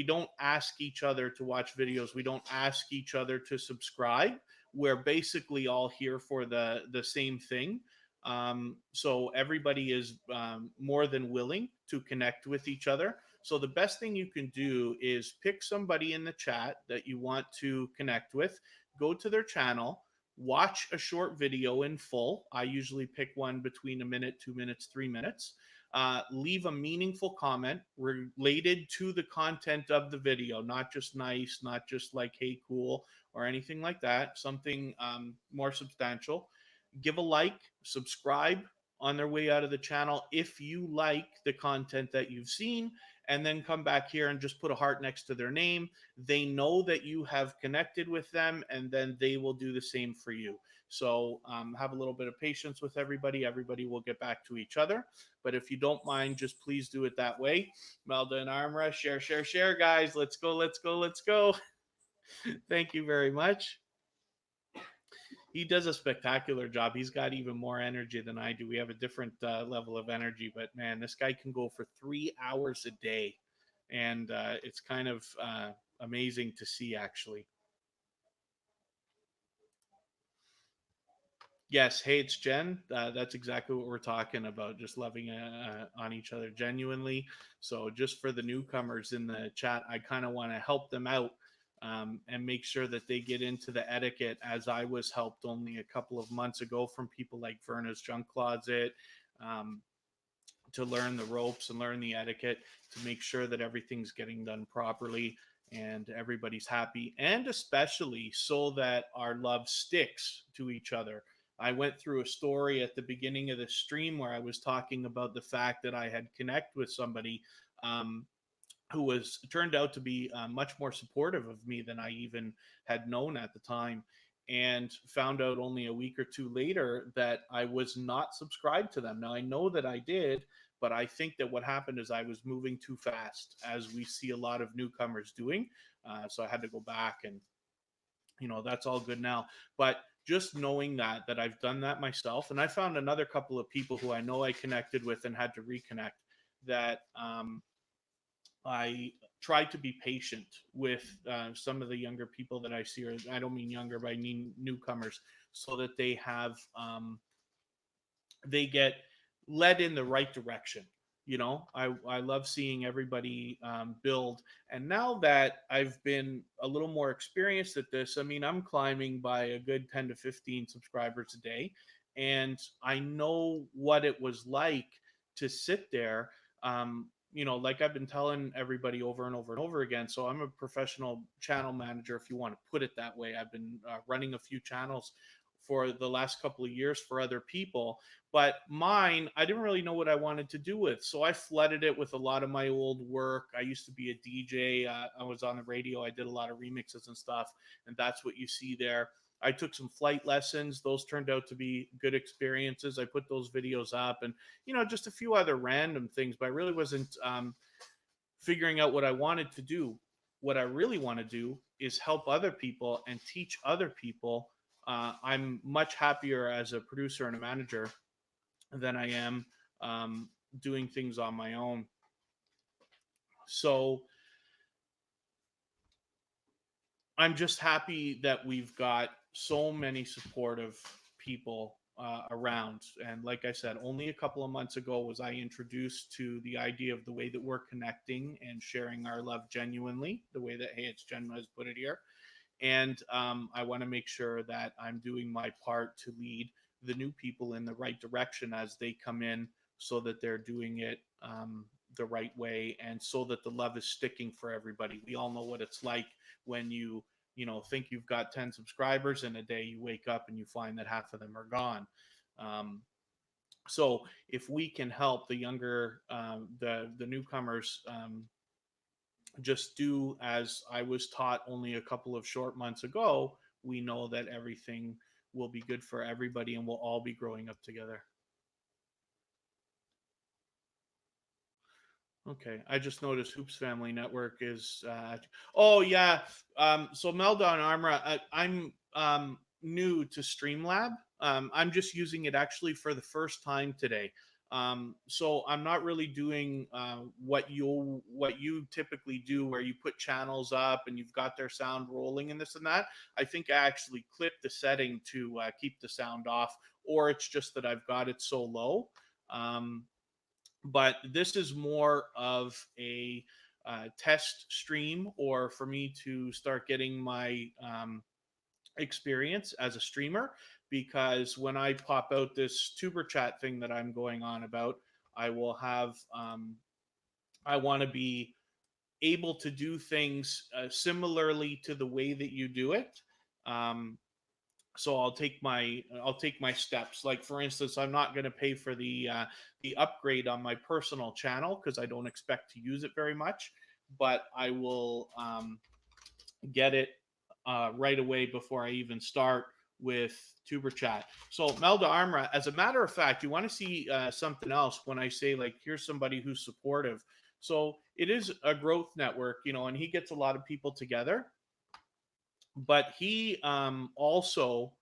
don't ask each other to watch videos. We don't ask each other to subscribe. We're basically all here for the same thing. So everybody is more than willing to connect with each other. So the best thing you can do is pick somebody in the chat that you want to connect with, go to their channel, watch a short video in full. I usually pick one between a minute, 2 minutes, 3 minutes. Leave a meaningful comment related to the content of the video, not just nice, not just like, hey, cool, or anything like that, something more substantial. Give a like, subscribe on their way out of the channel if you like the content that you've seen, and then come back here and just put a heart next to their name. They know that you have connected with them, and then they will do the same for you. So have a little bit of patience with everybody. Everybody will get back to each other. But if you don't mind, just please do it that way. Melda and Armra, share, share, share, guys. Let's go, let's go, let's go. Thank you very much. He does a spectacular job. He's got even more energy than I do. We have a different level of energy, but man, this guy can go for 3 hours a day, and it's kind of amazing to see, actually. Yes, hey, it's Jen. That's exactly what we're talking about, just loving on each other genuinely. So just for the newcomers in the chat, I kind of want to help them out and make sure that they get into the etiquette, as I was helped only a couple of months ago from people like Verna's Junk Closet, to learn the ropes and learn the etiquette to make sure that everything's getting done properly and everybody's happy, and especially so that our love sticks to each other. I went through a story at the beginning of the stream where I was talking about the fact that I had connected with somebody um, who was turned out to be much more supportive of me than I even had known at the time, and found out only a week or two later that I was not subscribed to them. Now I know that I did, but I think that what happened is I was moving too fast, as we see a lot of newcomers doing. So I had to go back, and that's all good now. But just knowing that I've done that myself, and I found another couple of people who I know I connected with and had to reconnect, that I try to be patient with some of the younger people that I see, or I don't mean younger, but I mean newcomers, so that they get led in the right direction. I love seeing everybody build. And now that I've been a little more experienced at this, I mean, I'm climbing by a good 10 to 15 subscribers a day. And I know what it was like to sit there. Like I've been telling everybody over and over and over again. So I'm a professional channel manager, if you want to put it that way. I've been running a few channels for the last couple of years for other people, but mine, I didn't really know what I wanted to do with. So I flooded it with a lot of my old work. I used to be a DJ. I was on the radio. I did a lot of remixes and stuff. And that's what you see there. I took some flight lessons. Those turned out to be good experiences. I put those videos up, and, just a few other random things, but I really wasn't figuring out what I wanted to do. What I really want to do is help other people and teach other people. I'm much happier as a producer and a manager than I am doing things on my own. So I'm just happy that we've got so many supportive people around. And like I said, only a couple of months ago was I introduced to the idea of the way that we're connecting and sharing our love genuinely, the way that Hey It's Jen has put it here. And I want to make sure that I'm doing my part to lead the new people in the right direction as they come in, so that they're doing it the right way, and so that the love is sticking for everybody. We all know what it's like when think you've got 10 subscribers, and a day you wake up and you find that half of them are gone. So if we can help the younger, the newcomers, just do as I was taught only a couple of short months ago, we know that everything will be good for everybody, and we'll all be growing up together. Okay, I just noticed Hoops Family Network is. Oh yeah, so Melda and Armra, I'm new to Streamlab. I'm just using it actually for the first time today. So I'm not really doing what you typically do, where you put channels up and you've got their sound rolling and this and that. I think I actually clipped the setting to keep the sound off, or it's just that I've got it so low. But this is more of a test stream, or for me to start getting my experience as a streamer, because when I pop out this tuber chat thing that I'm going on about, I will have I want to be able to do things similarly to the way that you do it. So I'll take my steps. Like, for instance, I'm not going to pay for the upgrade on my personal channel, because I don't expect to use it very much, but I will get it right away before I even start with tuber chat. So Melda Armra, as a matter of fact, you want to see something else when I say, like, here's somebody who's supportive. So it is a growth network, and he gets a lot of people together, but he also,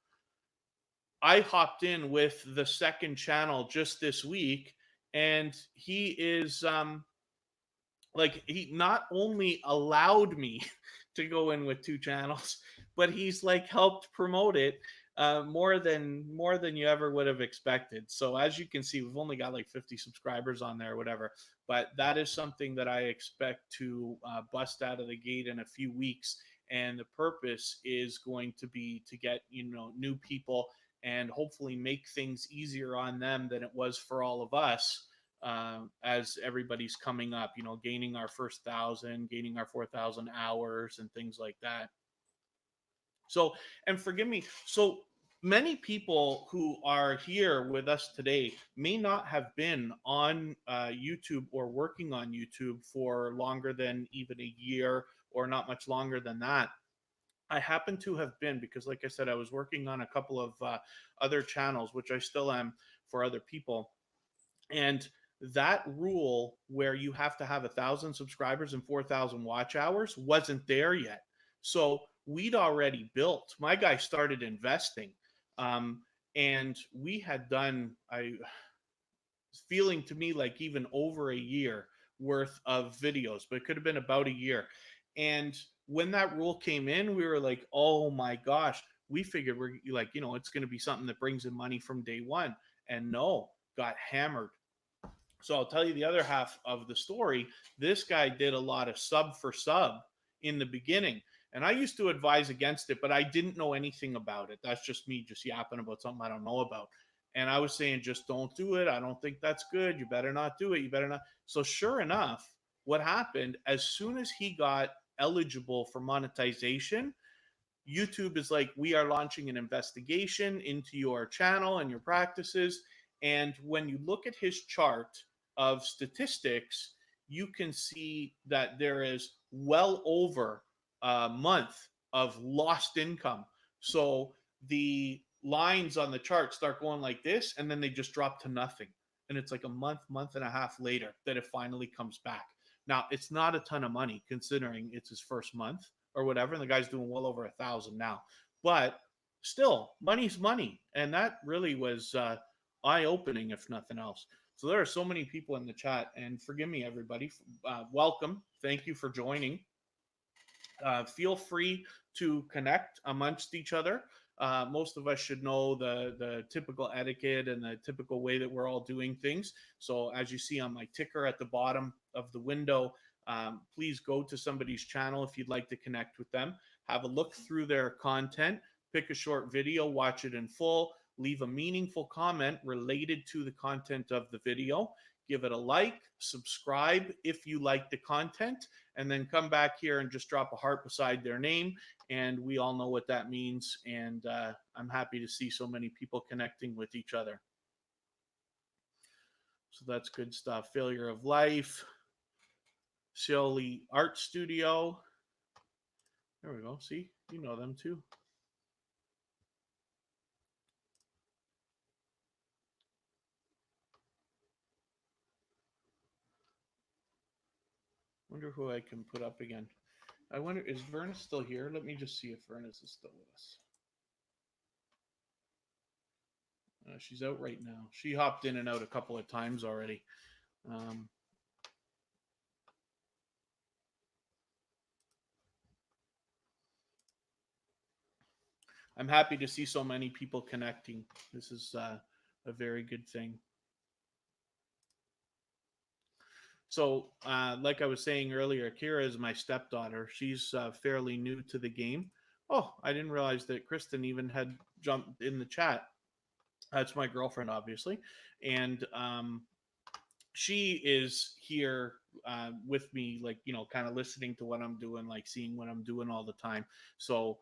I hopped in with the second channel just this week, and he is like, he not only allowed me to go in with two channels, but he's like helped promote it more than you ever would have expected. So as you can see, we've only got like 50 subscribers on there or whatever, but that is something that I expect to bust out of the gate in a few weeks. And the purpose is going to be to get new people, and hopefully make things easier on them than it was for all of us, as everybody's coming up, gaining our first 1,000, gaining our 4,000 hours and things like that. So, and forgive me, so many people who are here with us today may not have been on YouTube or working on YouTube for longer than even a year or not much longer than that. I happen to have been because, like I said, I was working on a couple of other channels, which I still am for other people. And that rule where you have to have 1,000 subscribers and 4,000 watch hours wasn't there yet. So we'd already built. My guy started investing, um, and we had done. I feeling to me like even over a year worth of videos, but it could have been about a year. And when that rule came in, we were like, oh my gosh, we figured we're like, it's going to be something that brings in money from day one. And no, got hammered. So I'll tell you the other half of the story. This guy did a lot of sub for sub in the beginning. And I used to advise against it, but I didn't know anything about it. That's just me just yapping about something I don't know about. And I was saying, just don't do it. I don't think that's good. You better not do it. You better not. So sure enough, what happened as soon as he got eligible for monetization, YouTube is like, we are launching an investigation into your channel and your practices. And when you look at his chart of statistics, you can see that there is well over a month of lost income. So the lines on the chart start going like this, and then they just drop to nothing. And it's like a month and a half later that it finally comes back. Now, it's not a ton of money considering it's his first month or whatever, and the guy's doing well over 1,000 now. But still, money's money, and that really was eye-opening, if nothing else. So there are so many people in the chat, and forgive me, everybody. Welcome. Thank you for joining. Feel free to connect amongst each other. Most of us should know the typical etiquette and the typical way that we're all doing things. So as you see on my ticker at the bottom of the window, please go to somebody's channel if you'd like to connect with them. Have a look through their content, pick a short video, watch it in full, leave a meaningful comment related to the content of the video. Give it a like, subscribe if you like the content, and then come back here and just drop a heart beside their name. And we all know what that means. And I'm happy to see so many people connecting with each other. So that's good stuff. Failure of Life, Shelly Art Studio. There we go. See, you know them too. Wonder who I can put up again. I wonder, is Verna still here? Let me just see if Verna's is still with us. She's out right now. She hopped in and out a couple of times already. I'm happy to see so many people connecting. This is a very good thing. So, like I was saying earlier, Kira is my stepdaughter. She's fairly new to the game. Oh, I didn't realize that Kristen even had jumped in the chat. That's my girlfriend, obviously. And she is here with me, like, kind of listening to what I'm doing, like seeing what I'm doing all the time. So,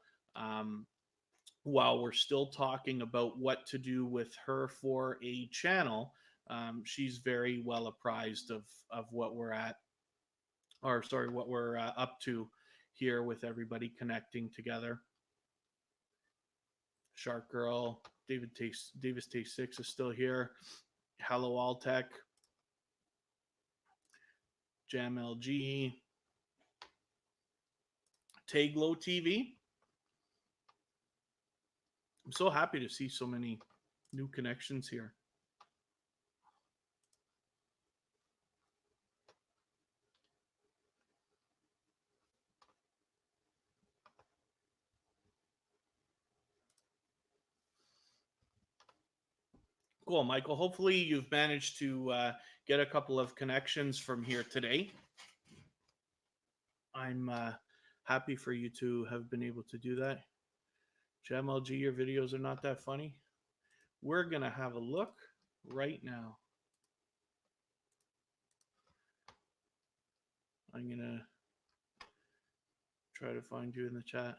while we're still talking about what to do with her for a channel, she's very well apprised of what we're at, or sorry, what we're up to here with everybody connecting together. Shark Girl, Davis Taste 6 is still here. Hello Alltech, Jam LG, Taglo TV. I'm so happy to see so many new connections here. Cool, Michael. Hopefully you've managed to get a couple of connections from here today. I'm happy for you to have been able to do that. JamLG, your videos are not that funny. We're going to have a look right now. I'm gonna try to find you in the chat.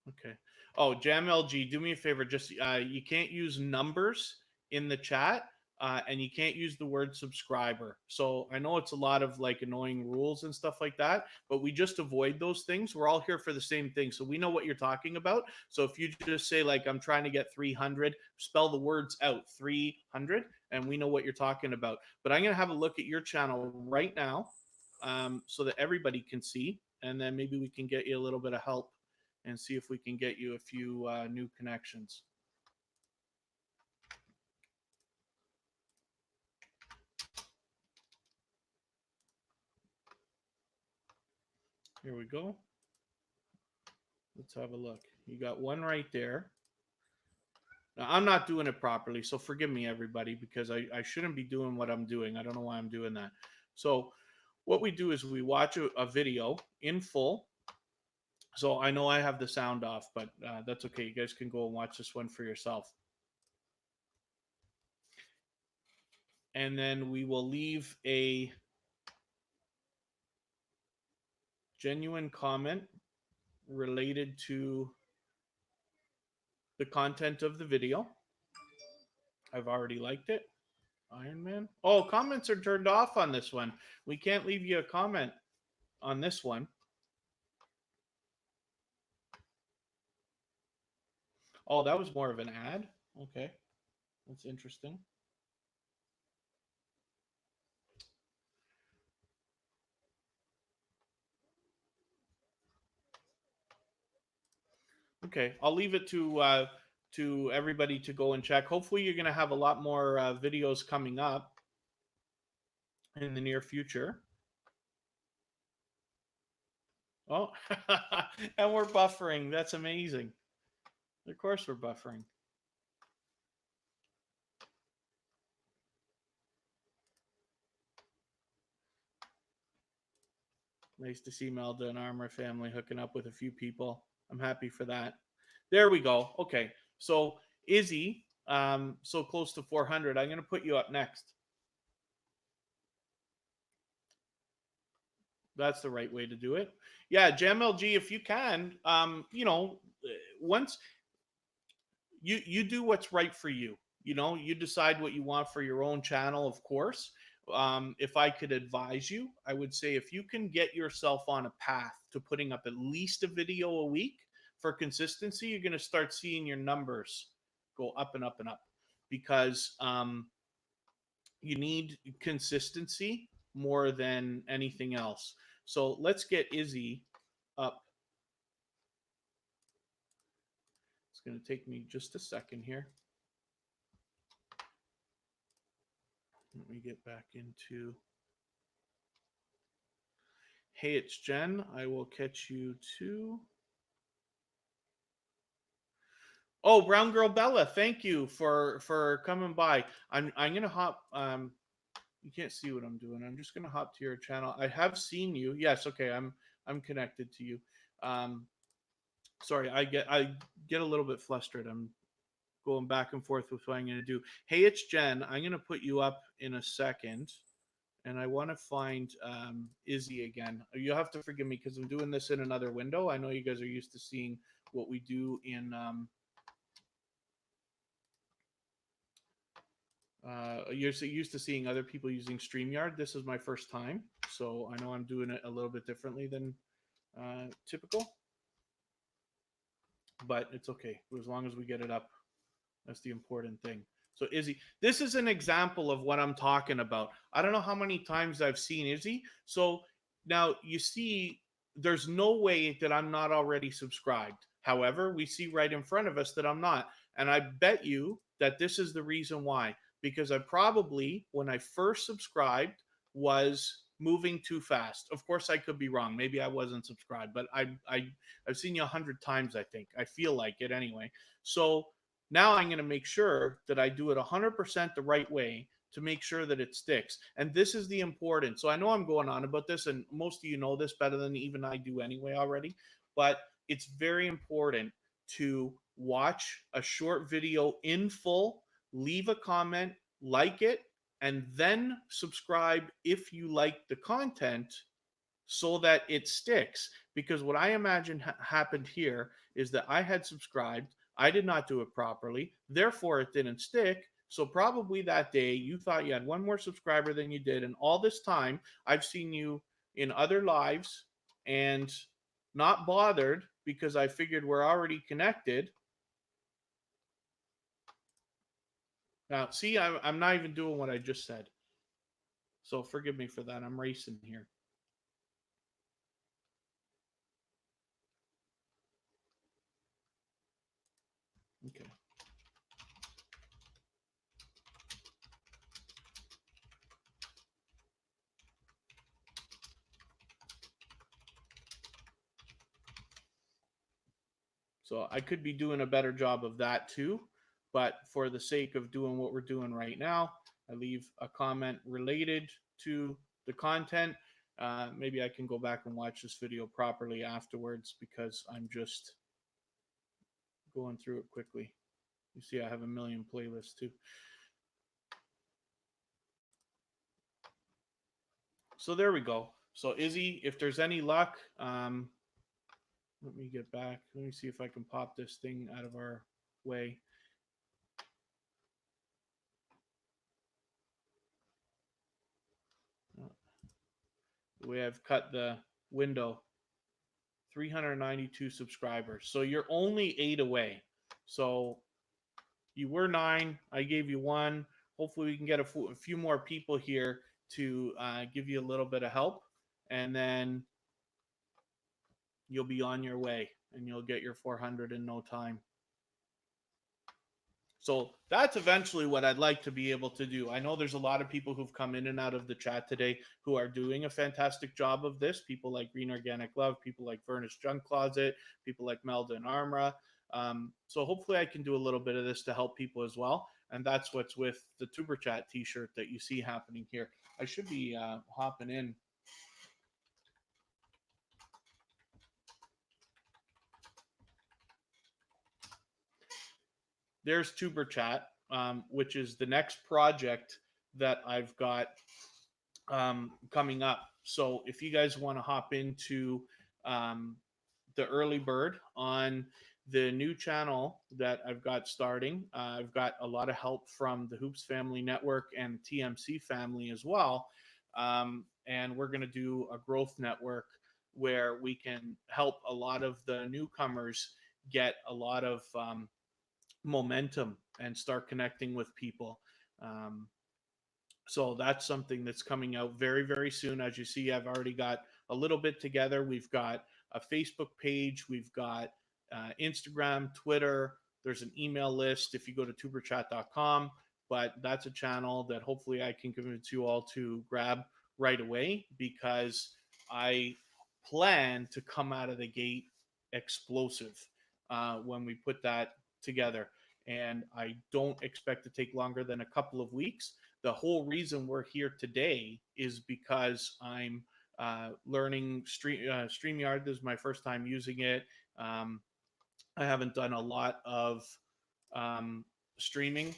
Okay. Oh, JamLG, do me a favor. Just you can't use numbers in the chat, and you can't use the word subscriber. So I know it's a lot of like annoying rules and stuff like that, but we just avoid those things. We're all here for the same thing, so we know what you're talking about. So if you just say like I'm trying to get 300, spell the words out 300, and we know what you're talking about. But I'm gonna have a look at your channel right now, so that everybody can see, and then maybe we can get you a little bit of help and see if we can get you a few new connections. Here we go. Let's have a look. You got one right there. Now, I'm not doing it properly, so forgive me, everybody, because I shouldn't be doing what I'm doing. I don't know why I'm doing that. So what we do is we watch a video in full. So I know I have the sound off, but that's okay. You guys can go and watch this one for yourself. And then we will leave a genuine comment related to the content of the video. I've already liked it. Iron Man. Oh, comments are turned off on this one. We can't leave you a comment on this one. Oh, that was more of an ad. Okay. That's interesting. Okay, I'll leave it to everybody to go and check. Hopefully, you're going to have a lot more videos coming up in the near future. Oh, and we're buffering. That's amazing. Of course, we're buffering. Nice to see Melda and Armor family hooking up with a few people. I'm happy for that. There we go. Okay, so Izzy, so close to 400. I'm going to put you up next. That's the right way to do it. Yeah, JamLG, if you can, once you do what's right for you. You decide what you want for your own channel, of course. If I could advise you, I would say if you can get yourself on a path to putting up at least a video a week for consistency, you're going to start seeing your numbers go up and up and up, because you need consistency more than anything else. So let's get Izzy up. It's going to take me just a second here. Let me get back into. Hey, it's Jen. I will catch you too. Oh, Brown Girl Bella, thank you for coming by. I'm gonna hop. You can't see what I'm doing. I'm just gonna hop to your channel. I have seen you. Yes, okay. I'm connected to you. Sorry, I get a little bit flustered. I'm going back and forth with what I'm gonna do. Hey, it's Jen. I'm gonna put you up in a second. And I want to find Izzy again. You'll have to forgive me because I'm doing this in another window. I know you guys are used to seeing what we do in. You're so used to seeing other people using StreamYard. This is my first time, so I know I'm doing it a little bit differently than typical. But it's okay. As long as we get it up, that's the important thing. So Izzy, this is an example of what I'm talking about. I don't know how many times I've seen Izzy. So now you see, there's no way that I'm not already subscribed. However, we see right in front of us that I'm not. And I bet you that this is the reason why. Because I probably, when I first subscribed, was moving too fast. Of course, I could be wrong. Maybe I wasn't subscribed, but I've seen you 100 times, I think. I feel like it anyway. So now I'm going to make sure that I do it 100% the right way to make sure that it sticks. And this is the important. So I know I'm going on about this, and most of you know this better than even I do anyway already, but it's very important to watch a short video in full, leave a comment, like it, and then subscribe if you like the content so that it sticks. Because what I imagine happened here is that I had subscribed, I did not do it properly, therefore it didn't stick. So probably that day you thought you had one more subscriber than you did, and all this time I've seen you in other lives and not bothered because I figured we're already connected. Now, see, I'm not even doing what I just said. So forgive me for that. I'm racing here. Okay. So I could be doing a better job of that too. But for the sake of doing what we're doing right now, I leave a comment related to the content. Maybe I can go back and watch this video properly afterwards because I'm just going through it quickly. You see, I have a million playlists too. So there we go. So Izzy, if there's any luck, let me get back. Let me see if I can pop this thing out of our way. We have cut the window. 392 subscribers. So you're only 8 away. So you were 9. I gave you 1. Hopefully we can get a few more people here to give you a little bit of help. And then you'll be on your way and you'll get your 400 in no time. So that's eventually what I'd like to be able to do. I know there's a lot of people who've come in and out of the chat today who are doing a fantastic job of this. People like Green Organic Love, people like Furnace Junk Closet, people like Melda and Armra. So hopefully I can do a little bit of this to help people as well. And that's what's with the Tuber Chat t-shirt that you see happening here. I should be hopping in. There's Tuber Chat, which is the next project that I've got coming up. So if you guys want to hop into the early bird on the new channel that I've got starting, I've got a lot of help from the Hoops Family Network and TMC family as well. And we're going to do a growth network where we can help a lot of the newcomers get a lot of momentum and start connecting with people. So that's something that's coming out very, very soon. As you see, I've already got a little bit together. We've got a Facebook page, we've got Instagram, Twitter. There's an email list if you go to tuberchat.com. But that's a channel that hopefully I can convince you all to grab right away because I plan to come out of the gate explosive when we put that together. And I don't expect to take longer than a couple of weeks. The whole reason we're here today is because I'm learning StreamYard. This is my first time using it. I haven't done a lot of streaming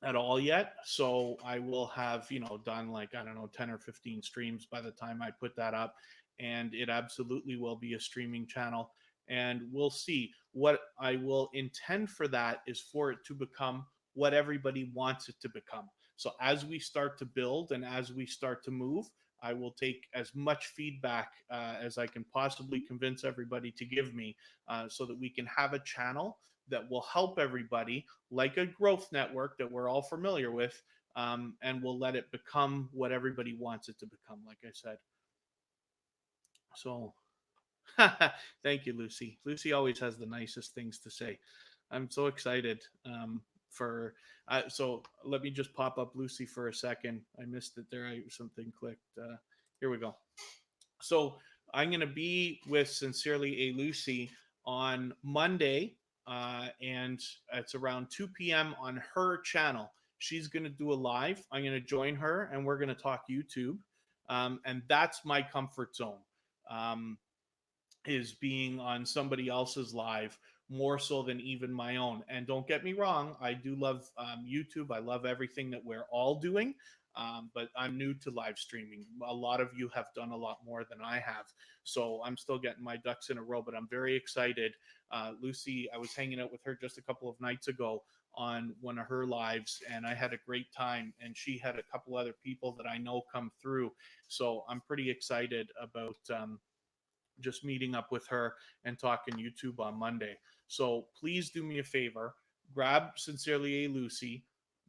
at all yet. So I will have, done like, I don't know, 10 or 15 streams by the time I put that up. And it absolutely will be a streaming channel. And we'll see. What I will intend for that is for it to become what everybody wants it to become. So as we start to build and as we start to move, I will take as much feedback as I can possibly convince everybody to give me so that we can have a channel that will help everybody, like a growth network that we're all familiar with, and we'll let it become what everybody wants it to become, like I said. So thank you, Lucy. Lucy always has the nicest things to say. I'm so excited for so let me just pop up Lucy for a second. I missed it there. Something clicked. Here we go. So I'm going to be with Sincerely a Lucy on Monday, and it's around 2 p.m. on her channel. She's going to do a live. I'm going to join her, and we're going to talk YouTube, and that's my comfort zone. is being on somebody else's live more so than even my own. And don't get me wrong, I do love YouTube. I love everything that we're all doing. But I'm new to live streaming. A lot of you have done a lot more than I have. So I'm still getting my ducks in a row, but I'm very excited. Lucy, I was hanging out with her just a couple of nights ago on one of her lives, and I had a great time. And she had a couple other people that I know come through. So I'm pretty excited about just meeting up with her and talking YouTube on Monday. So please do me a favor, grab Sincerely a Lucy,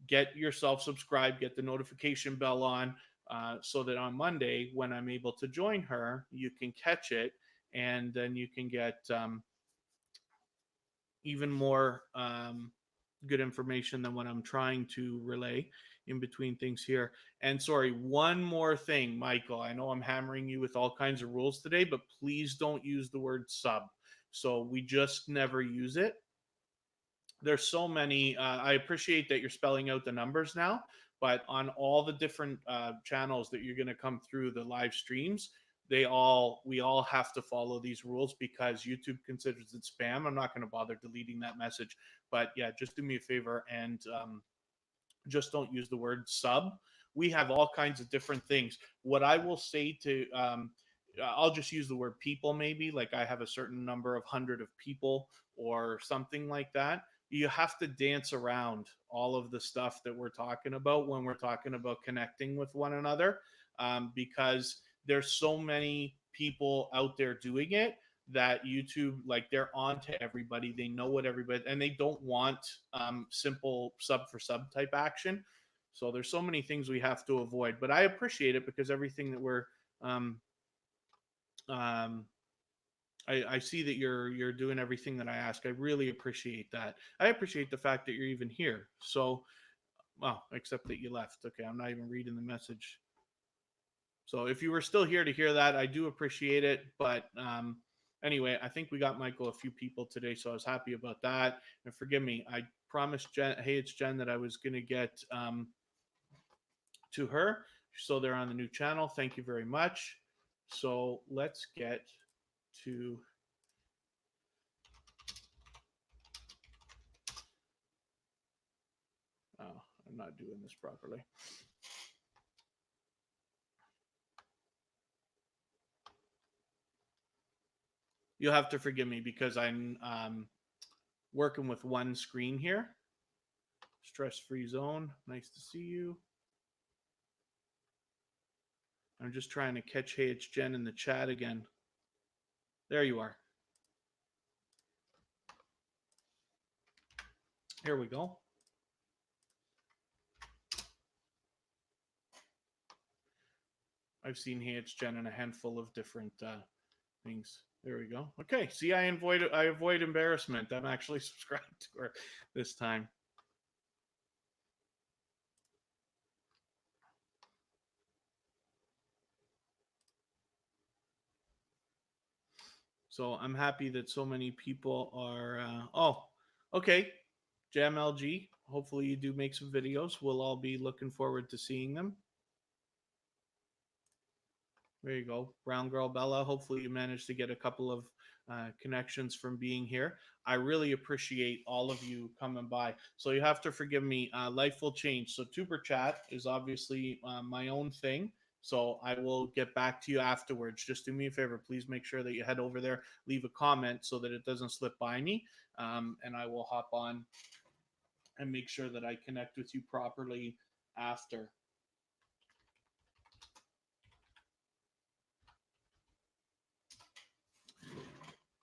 get yourself subscribed, get the notification bell on, so that on Monday, when I'm able to join her, you can catch it, and then you can get even more good information than what I'm trying to relay in between things here. And sorry, one more thing, Michael. I know I'm hammering you with all kinds of rules today, but please don't use the word sub. So we just never use it. There's so many. I appreciate that you're spelling out the numbers now, but on all the different channels that you're going to come through the live streams, we all have to follow these rules because YouTube considers it spam. I'm not going to bother deleting that message, but yeah, just do me a favor and just don't use the word sub. We have all kinds of different things. What I will say to I'll just use the word people, maybe like I have a certain number of hundred of people or something like that. You have to dance around all of the stuff that we're talking about when we're talking about connecting with one another, because there's so many people out there doing it that YouTube, like, they're on to everybody. They know what everybody, and they don't want simple sub for sub type action. So there's so many things we have to avoid. But I appreciate it because everything that we're um, um, I see that you're doing everything that I ask. I really appreciate that. I appreciate the fact that you're even here. So, well, except that you left. Okay, I'm not even reading the message. So if you were still here to hear that, I do appreciate it. But anyway, I think we got Michael a few people today, so I was happy about that. And forgive me, I promised Jen, hey, it's Jen, that I was going to get to her. So they're on the new channel. Thank you very much. So let's get to. Oh, I'm not doing this properly. You'll have to forgive me because I'm working with one screen here. Stress-free zone. Nice to see you. I'm just trying to catch Hey, it's Jen in the chat again. There you are. Here we go. I've seen Hey, it's Jen in a handful of different things. There we go. Okay. See, I avoid embarrassment. I'm actually subscribed to her this time. So I'm happy that so many people are. Oh, okay. Jam LG. Hopefully you do make some videos. We'll all be looking forward to seeing them. There you go. Brown Girl Bella. Hopefully you managed to get a couple of connections from being here. I really appreciate all of you coming by. So you have to forgive me. Life will change. So Tuber Chat is obviously my own thing. So I will get back to you afterwards. Just do me a favor. Please make sure that you head over there, leave a comment so that it doesn't slip by me. And I will hop on and make sure that I connect with you properly after.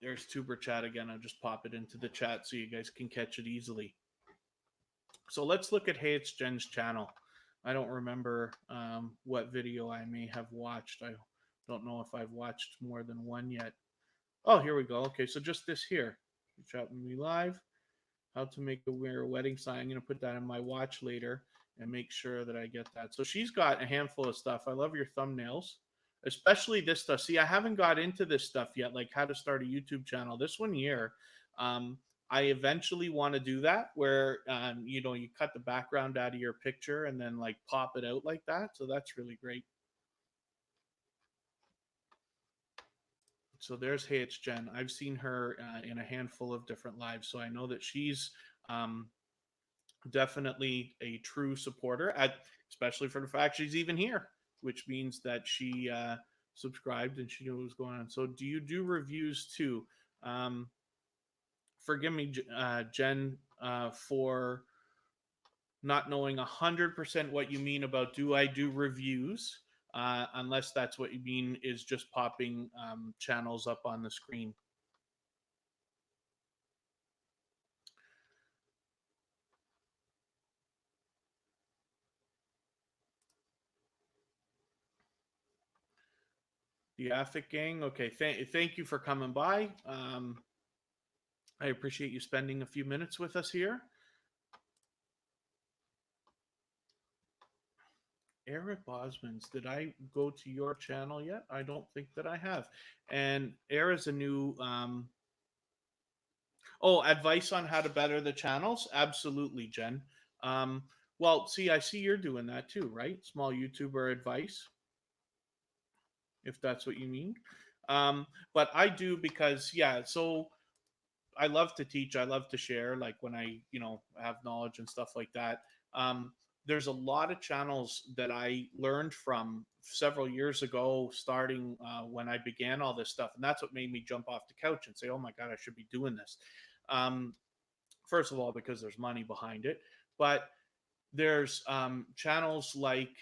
There's Tuber Chat again. I'll just pop it into the chat so you guys can catch it easily. So let's look at Hey, it's Jen's channel. I don't remember what video I may have watched. I don't know if I've watched more than one yet. Oh, here we go. Okay, so just this here. Chat with me live. How to make a wedding sign. I'm going to put that in my watch later and make sure that I get that. So she's got a handful of stuff. I love your thumbnails, especially this stuff. See, I haven't got into this stuff yet, like how to start a YouTube channel. This one here, I eventually want to do that where, you know, you cut the background out of your picture and then like pop it out like that. So that's really great. So there's Hey, it's Jen. I've seen her in a handful of different lives, so I know that she's um, definitely a true supporter, especially for the fact she's even here, which means that she subscribed and she knew what was going on. So, do you do reviews too? Um, Forgive me, Jen, for not knowing 100% what you mean about do I do reviews, unless that's what you mean is just popping channels up on the screen. The Affik Gang. Okay, thank you for coming by. I appreciate you spending a few minutes with us here. Eric Bosmans, did I go to your channel yet? I don't think that I have. And Era's a new oh, advice on how to better the channels? Absolutely, Jen. Um, well, see, I see you're doing that too, right? Small YouTuber advice, if that's what you mean. But I do because, yeah, so I love to teach. I love to share, like when I, have knowledge and stuff like that. Um, there's a lot of channels that I learned from several years ago, starting when I began all this stuff, and that's what made me jump off the couch and say, "Oh my God, I should be doing this." Um, First of all, because there's money behind it, but there's channels like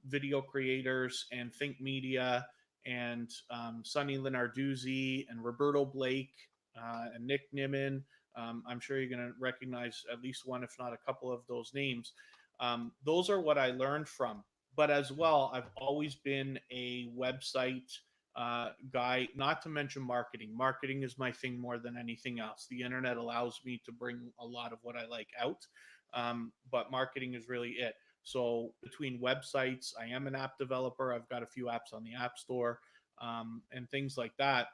Video Creators and Think Media and Sonny Lenarduzzi and Roberto Blake and Nick Nimmin. I'm sure you're going to recognize at least one, if not a couple of those names. Those are what I learned from. But as well, I've always been a website guy, not to mention marketing. Marketing is my thing more than anything else. The internet allows me to bring a lot of what I like out, but marketing is really it. So between websites, I am an app developer. I've got a few apps on the App Store and things like that.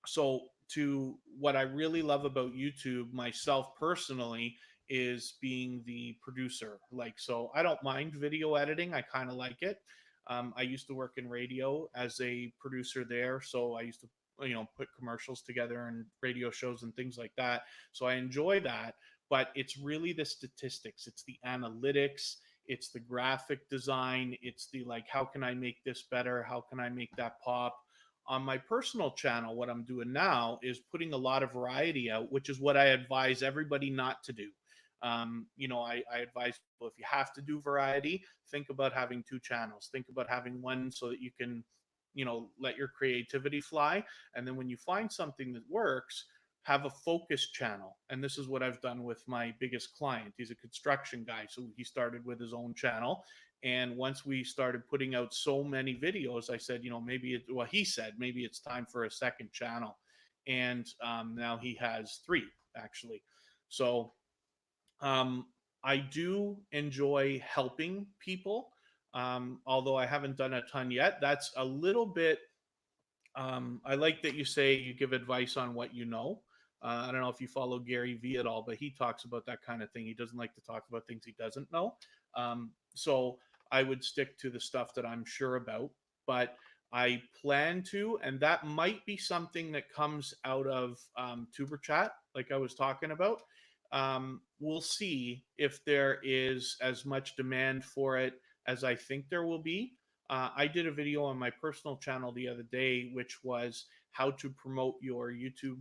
So to what I really love about YouTube, myself personally, is being the producer. Like, so I don't mind video editing. I kind of like it. I used to work in radio as a producer there, so I used to put commercials together and radio shows and things like that. So I enjoy that, but it's really the statistics, it's the analytics, it's the graphic design, it's the like, how can I make this better? How can I make that pop? On my personal channel, what I'm doing now is putting a lot of variety out, which is what I advise everybody not to do. I advise people, if you have to do variety, think about having two channels. Think about having one so that you can, let your creativity fly. And then when you find something that works, have a focus channel. And this is what I've done with my biggest client. He's a construction guy. So he started with his own channel. And once we started putting out so many videos, I said, he said, maybe it's time for a second channel. And now he has three, actually. So um, I do enjoy helping people, although I haven't done a ton yet. That's a little bit I like that you say you give advice on what you know. I don't know if you follow Gary Vee at all, but he talks about that kind of thing. He doesn't like to talk about things he doesn't know. So I would stick to the stuff that I'm sure about, but I plan to, and that might be something that comes out of Tuber Chat, like I was talking about. We'll see if there is as much demand for it as I think there will be. I did a video on my personal channel the other day, which was how to promote your YouTube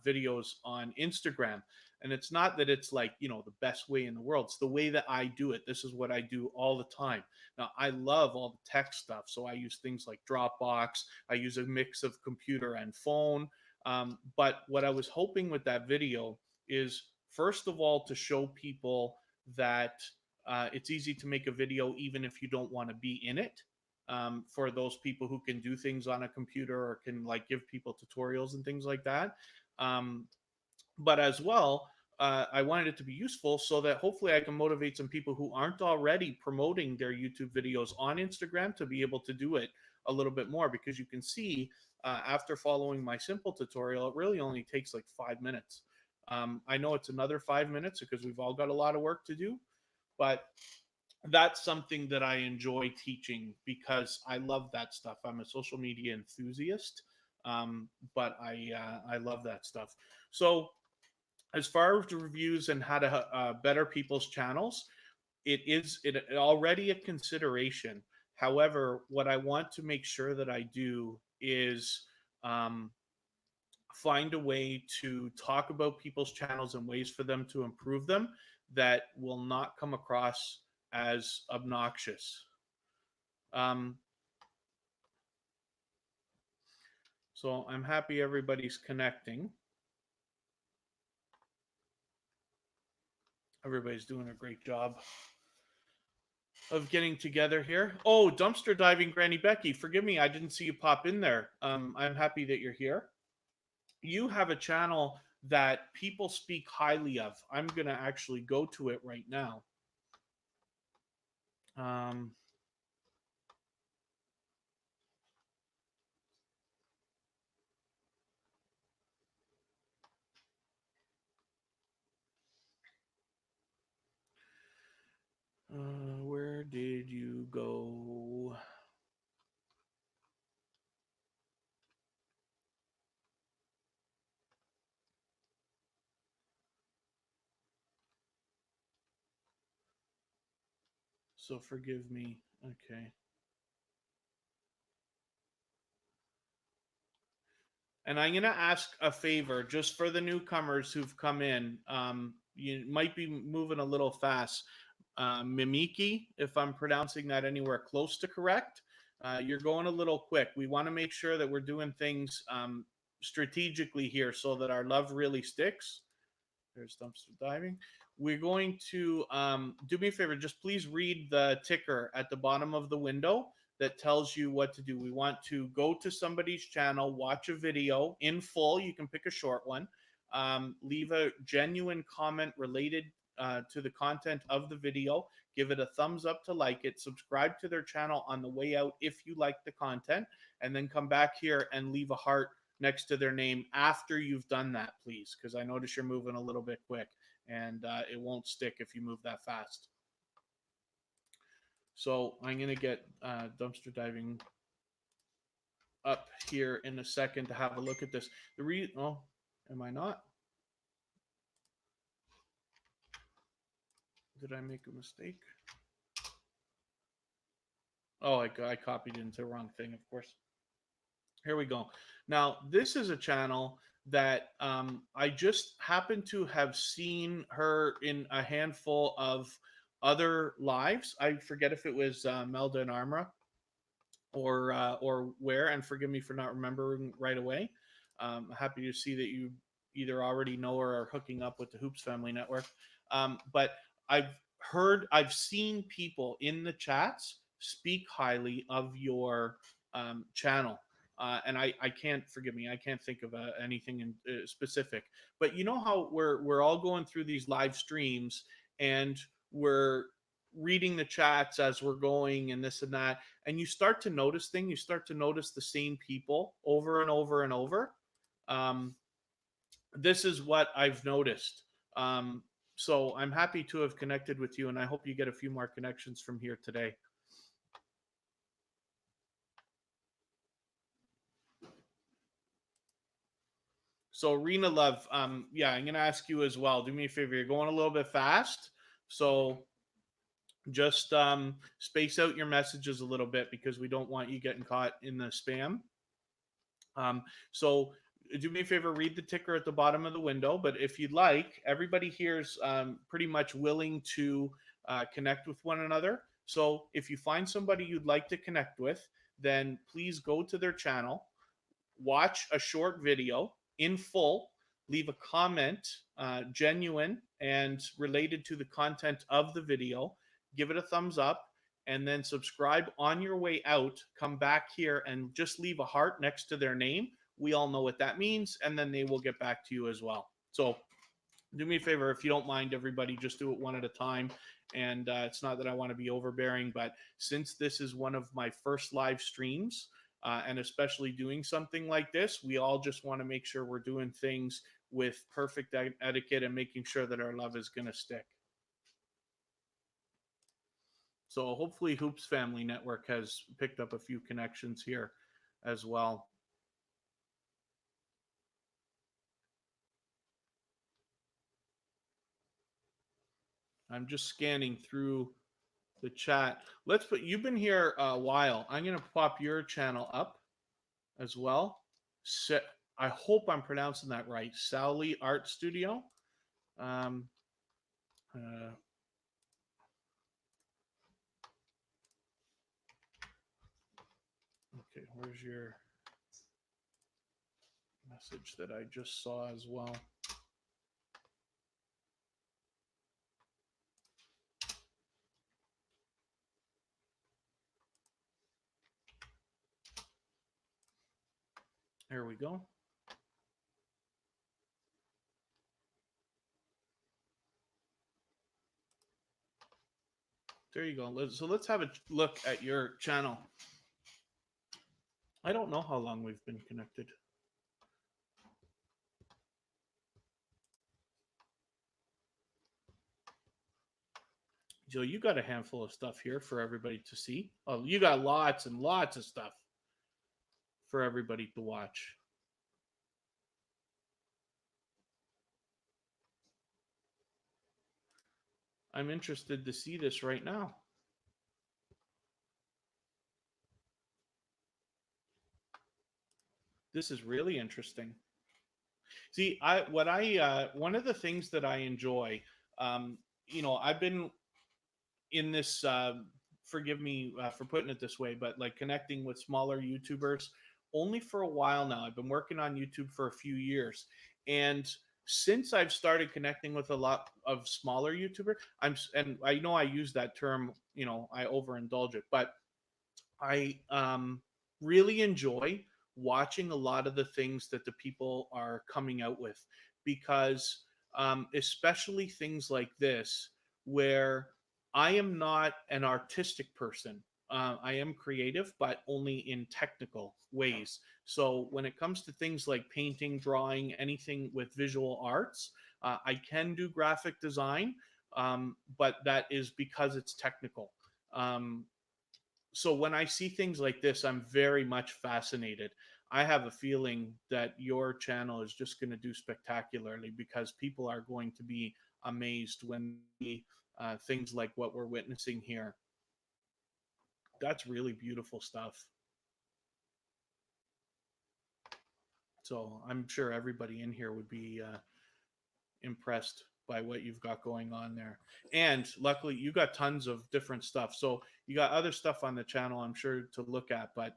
videos on Instagram. And it's not that it's like, the best way in the world. It's the way that I do it. This is what I do all the time. Now, I love all the tech stuff. So I use things like Dropbox. I use a mix of computer and phone. But what I was hoping with that video is, first of all, to show people that it's easy to make a video even if you don't want to be in it. For those people who can do things on a computer or can like give people tutorials and things like that. But as well, I wanted it to be useful so that hopefully I can motivate some people who aren't already promoting their YouTube videos on Instagram to be able to do it a little bit more, because you can see after following my simple tutorial, it really only takes like 5 minutes. I know it's another 5 minutes because we've all got a lot of work to do, but that's something that I enjoy teaching because I love that stuff. I'm a social media enthusiast. But I love that stuff. So as far as the reviews and how to better people's channels, it already a consideration. However, what I want to make sure that I do is um, find a way to talk about people's channels and ways for them to improve them that will not come across as obnoxious. Um, so I'm happy everybody's connecting. Everybody's doing a great job of getting together here. Oh, dumpster diving, Granny Becky. Forgive me, I didn't see you pop in there. I'm happy that you're here. You have a channel that people speak highly of. I'm gonna actually go to it right now. Um, where did you go? So forgive me. Okay. And I'm going to ask a favor just for the newcomers who've come in. You might be moving a little fast. Mimiki, if I'm pronouncing that anywhere close to correct, you're going a little quick. We want to make sure that we're doing things strategically here so that our love really sticks. There's dumpster diving. We're going to do me a favor. Just please read the ticker at the bottom of the window that tells you what to do. We want to go to somebody's channel, watch a video in full. You can pick a short one. Leave a genuine comment related to the content of the video. Give it a thumbs up to like it. Subscribe to their channel on the way out if you like the content. And then come back here and leave a heart next to their name after you've done that, please, because I notice you're moving a little bit quick, and it won't stick if you move that fast. So I'm going to get dumpster diving up here in a second to have a look at this. Oh, am I not? Did I make a mistake? Oh, I copied into the wrong thing, of course. Here we go. Now, this is a channel that I just happened to have seen her in a handful of other lives. I forget if it was Melda and Armra or where, and forgive me for not remembering right away. Happy to see that you either already know or are hooking up with the Hoops Family Network. But I've seen people in the chats speak highly of your channel. And I can't, forgive me, I can't think of anything in specific. But you know how we're all going through these live streams and we're reading the chats as we're going and this and that, and you start to notice things. You start to notice the same people over and over and over. This is what I've noticed. So I'm happy to have connected with you, and I hope you get a few more connections from here today. So Rena Love, yeah, I'm gonna ask you as well. Do me a favor, you're going a little bit fast, so just space out your messages a little bit because we don't want you getting caught in the spam. So do me a favor, read the ticker at the bottom of the window. But if you'd like, everybody here is pretty much willing to connect with one another. So if you find somebody you'd like to connect with, then please go to their channel, watch a short video in full, leave a comment, genuine and related to the content of the video, give it a thumbs up, and then subscribe on your way out. Come back here and just leave a heart next to their name. We all know what that means, and then they will get back to you as well. So do me a favor, if you don't mind, everybody, just do it one at a time. And it's not that I want to be overbearing, but since this is one of my first live streams, and especially doing something like this, we all just want to make sure we're doing things with perfect etiquette and making sure that our love is going to stick. So hopefully Hoops Family Network has picked up a few connections here as well. I'm just scanning through the chat. Let's put, you've been here a while. I'm going to pop your channel up as well. I hope I'm pronouncing that right. Sally Art Studio. Um, okay, where's your message that I just saw as well? There we go. There you go. So let's have a look at your channel. I don't know how long we've been connected. Joe, you got a handful of stuff here for everybody to see. Oh, you got lots and lots of stuff for everybody to watch. I'm interested to see this right now. This is really interesting. See, one of the things that I enjoy, I've been in this. Forgive me for putting it this way, but like connecting with smaller YouTubers only for a while now. I've been working on YouTube for a few years, and since I've started connecting with a lot of smaller YouTubers, and I know I use that term, I overindulge it, but I really enjoy watching a lot of the things that the people are coming out with because, especially things like this, where I am not an artistic person. I am creative, but only in technical ways. So when it comes to things like painting, drawing, anything with visual arts, I can do graphic design, but that is because it's technical. Um, so when I see things like this, I'm very much fascinated. I have a feeling that your channel is just going to do spectacularly because people are going to be amazed when things like what we're witnessing here. That's really beautiful stuff. So I'm sure everybody in here would be impressed by what you've got going on there. And luckily, you got tons of different stuff. So you got other stuff on the channel, I'm sure, to look at. But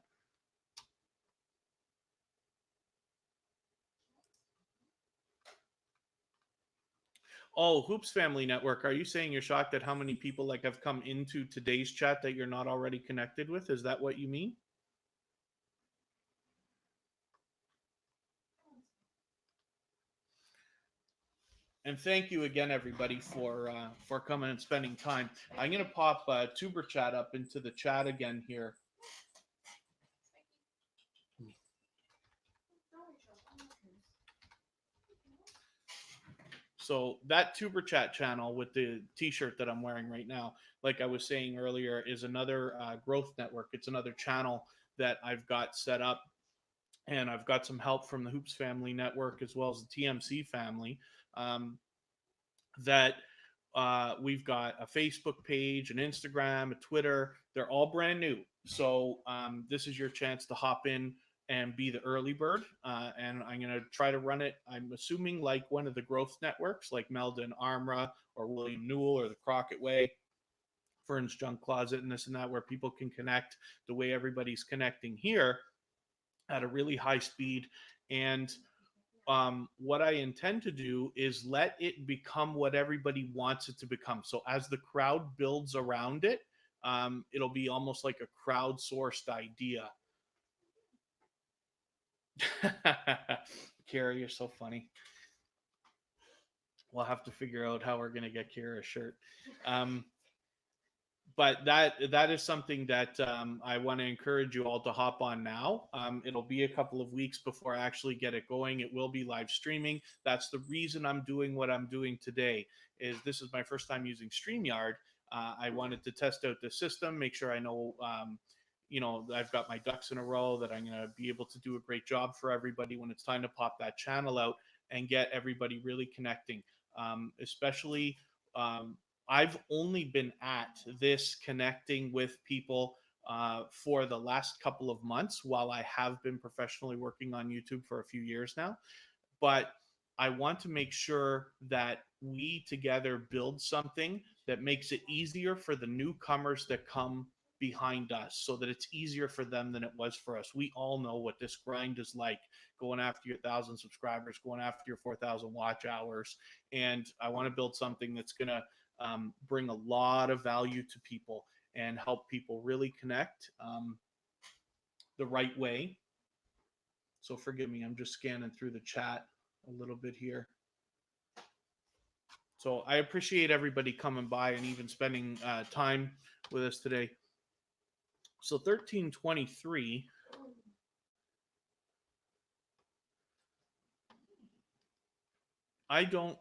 oh, Hoops Family Network. Are you saying you're shocked at how many people like have come into today's chat that you're not already connected with? Is that what you mean? And thank you again, everybody, for coming and spending time. I'm gonna pop Tuber Chat up into the chat again here. So that Tuber Chat channel with the T-shirt that I'm wearing right now, like I was saying earlier, is another growth network. It's another channel that I've got set up, and I've got some help from the Hoops Family Network as well as the TMC family. That we've got a Facebook page, an Instagram, a Twitter. They're all brand new. So this is your chance to hop in and be the early bird. And I'm going to try to run it, I'm assuming, like one of the growth networks, like Meldon Armra or William Newell or the Crockett Way, Fern's Junk Closet, and this and that, where people can connect the way everybody's connecting here at a really high speed. And what I intend to do is let it become what everybody wants it to become. So as the crowd builds around it, it'll be almost like a crowdsourced idea. Kara, you're so funny. We'll have to figure out how we're going to get Kara a shirt. But that is something that I want to encourage you all to hop on now. It'll be a couple of weeks before I actually get it going. It will be live streaming. That's the reason I'm doing what I'm doing today. Is this is my first time using StreamYard. I wanted to test out the system, make sure I know, I've got my ducks in a row, that I'm going to be able to do a great job for everybody when it's time to pop that channel out and get everybody really connecting, especially. I've only been at this connecting with people for the last couple of months, while I have been professionally working on YouTube for a few years now. But I want to make sure that we together build something that makes it easier for the newcomers that come behind us, so that it's easier for them than it was for us. We all know what this grind is like, going after your 1,000 subscribers, going after your 4,000 watch hours. And I want to build something that's going to bring a lot of value to people and help people really connect the right way. So forgive me, I'm just scanning through the chat a little bit here. So I appreciate everybody coming by and even spending time with us today. So 1323. I don't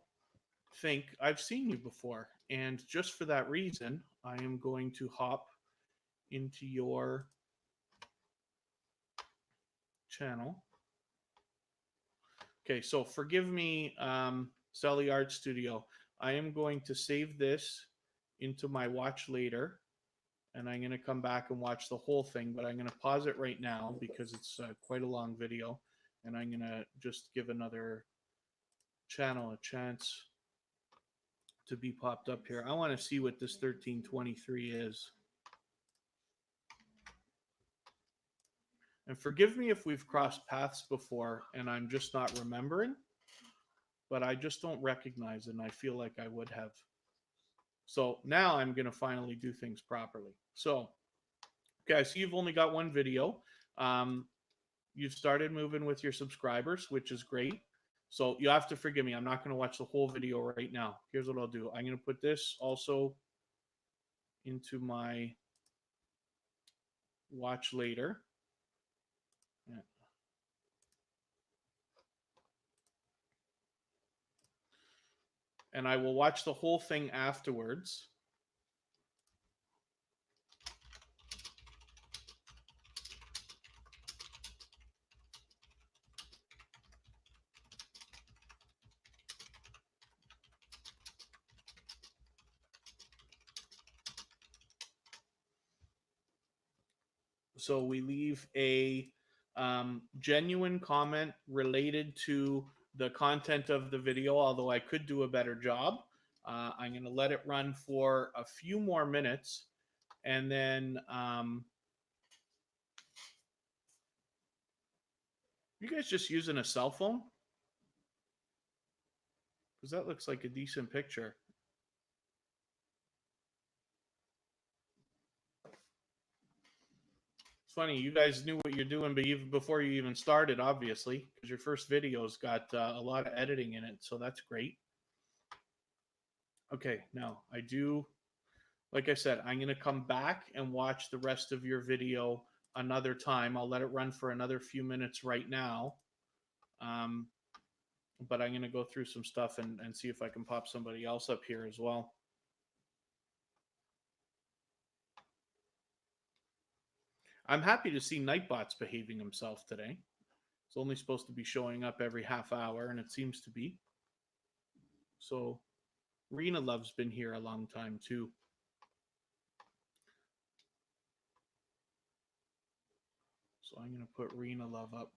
think I've seen you before. And just for that reason, I am going to hop into your channel. Okay, so forgive me, Sally Art Studio. I am going to save this into my watch later, and I'm going to come back and watch the whole thing, but I'm going to pause it right now because it's quite a long video, and I'm going to just give another channel a chance to be popped up here. I want to see what this 1323 is. And forgive me if we've crossed paths before and I'm just not remembering, but I just don't recognize it, and I feel like I would have. So now I'm going to finally do things properly. So, okay, I see you've only got one video. You've started moving with your subscribers, which is great. So you have to forgive me. I'm not going to watch the whole video right now. Here's what I'll do. I'm going to put this also into my watch later. Yeah. And I will watch the whole thing afterwards. So we leave a genuine comment related to the content of the video, although I could do a better job. I'm going to let it run for a few more minutes, and then you guys just using a cell phone? Because that looks like a decent picture. It's funny, you guys knew what you're doing, but even before you even started, obviously, because your first video's got a lot of editing in it, so that's great. Okay, now I do, like I said, I'm going to come back and watch the rest of your video another time. I'll let it run for another few minutes right now. But I'm going to go through some stuff and see if I can pop somebody else up here as well. I'm happy to see Nightbot's behaving himself today. It's only supposed to be showing up every half hour, and it seems to be. So Rena Love's been here a long time too. So I'm going to put Rena Love up.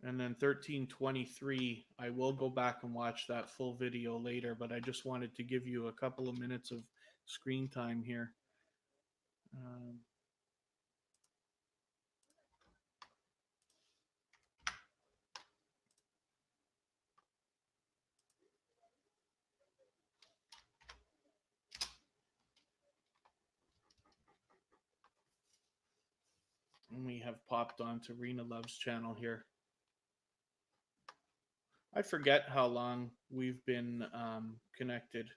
And then 1323, I will go back and watch that full video later, but I just wanted to give you a couple of minutes of screen time here. And we have popped onto Rena Love's channel here. I forget how long we've been connected.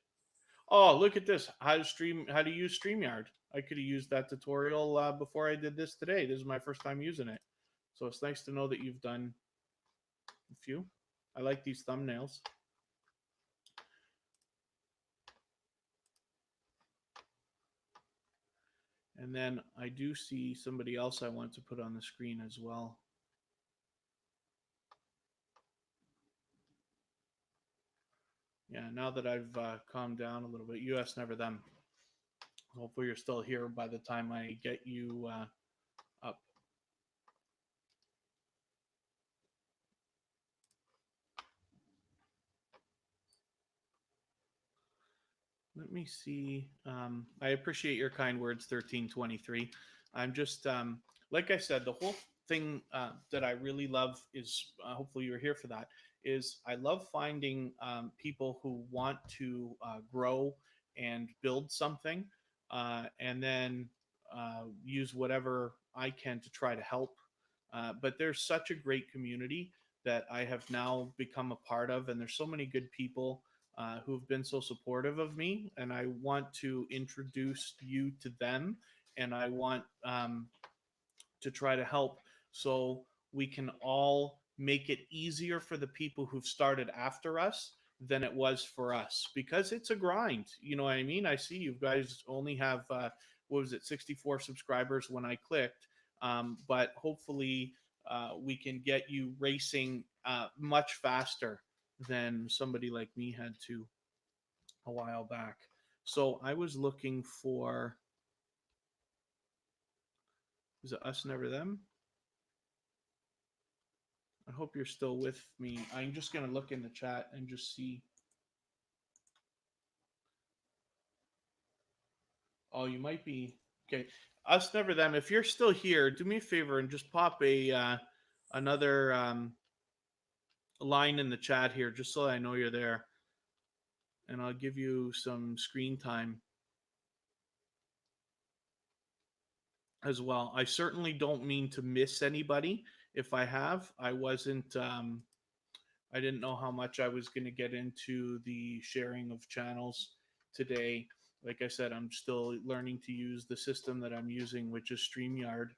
Oh, look at this. How to use StreamYard. I could have used that tutorial before I did this today. This is my first time using it. So it's nice to know that you've done a few. I like these thumbnails. And then I do see somebody else I want to put on the screen as well. Yeah, now that I've calmed down a little bit, US never them. Hopefully, you're still here by the time I get you up. Let me see. I appreciate your kind words, 1323. I'm just, like I said, the whole thing that I really love is hopefully you're here for that. Is I love finding people who want to grow and build something and then use whatever I can to try to help. But there's such a great community that I have now become a part of, and there's so many good people who've been so supportive of me, and I want to introduce you to them, and I want to try to help so we can all make it easier for the people who've started after us than it was for us because it's a grind. You know what I mean? I see you guys only have what was it, 64 subscribers when I clicked, but hopefully we can get you racing much faster than somebody like me had to a while back. So I was looking for, is it us, never them? I hope you're still with me. I'm just going to look in the chat and just see. Oh, you might be. Okay. Us, never them. If you're still here, do me a favor and just pop a another line in the chat here just so I know you're there. And I'll give you some screen time as well. I certainly don't mean to miss anybody. If I have, I wasn't. I didn't know how much I was going to get into the sharing of channels today. Like I said, I'm still learning to use the system that I'm using, which is StreamYard.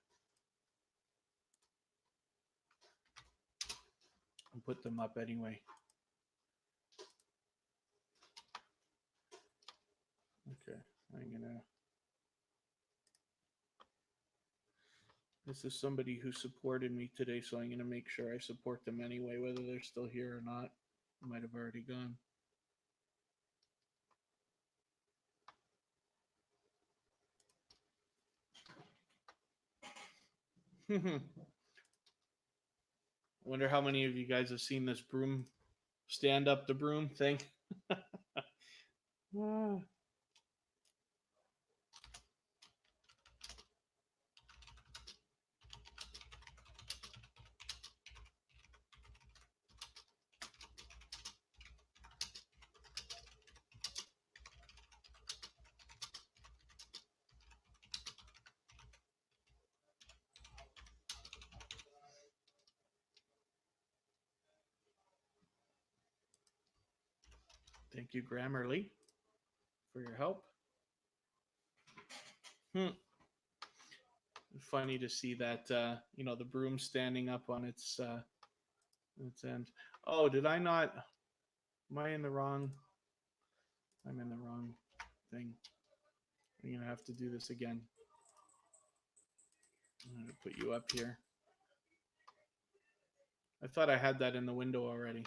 And put them up anyway. Okay, I'm gonna. This is somebody who supported me today, so I'm gonna make sure I support them anyway, whether they're still here or not. Might have already gone. Wonder how many of you guys have seen this broom stand up the broom thing. Thank you, Grammarly, for your help. Funny to see that the broom standing up on its end. Oh, did I not? Am I in the wrong? I'm in the wrong thing. I'm gonna have to do this again. I'm gonna put you up here. I thought I had that in the window already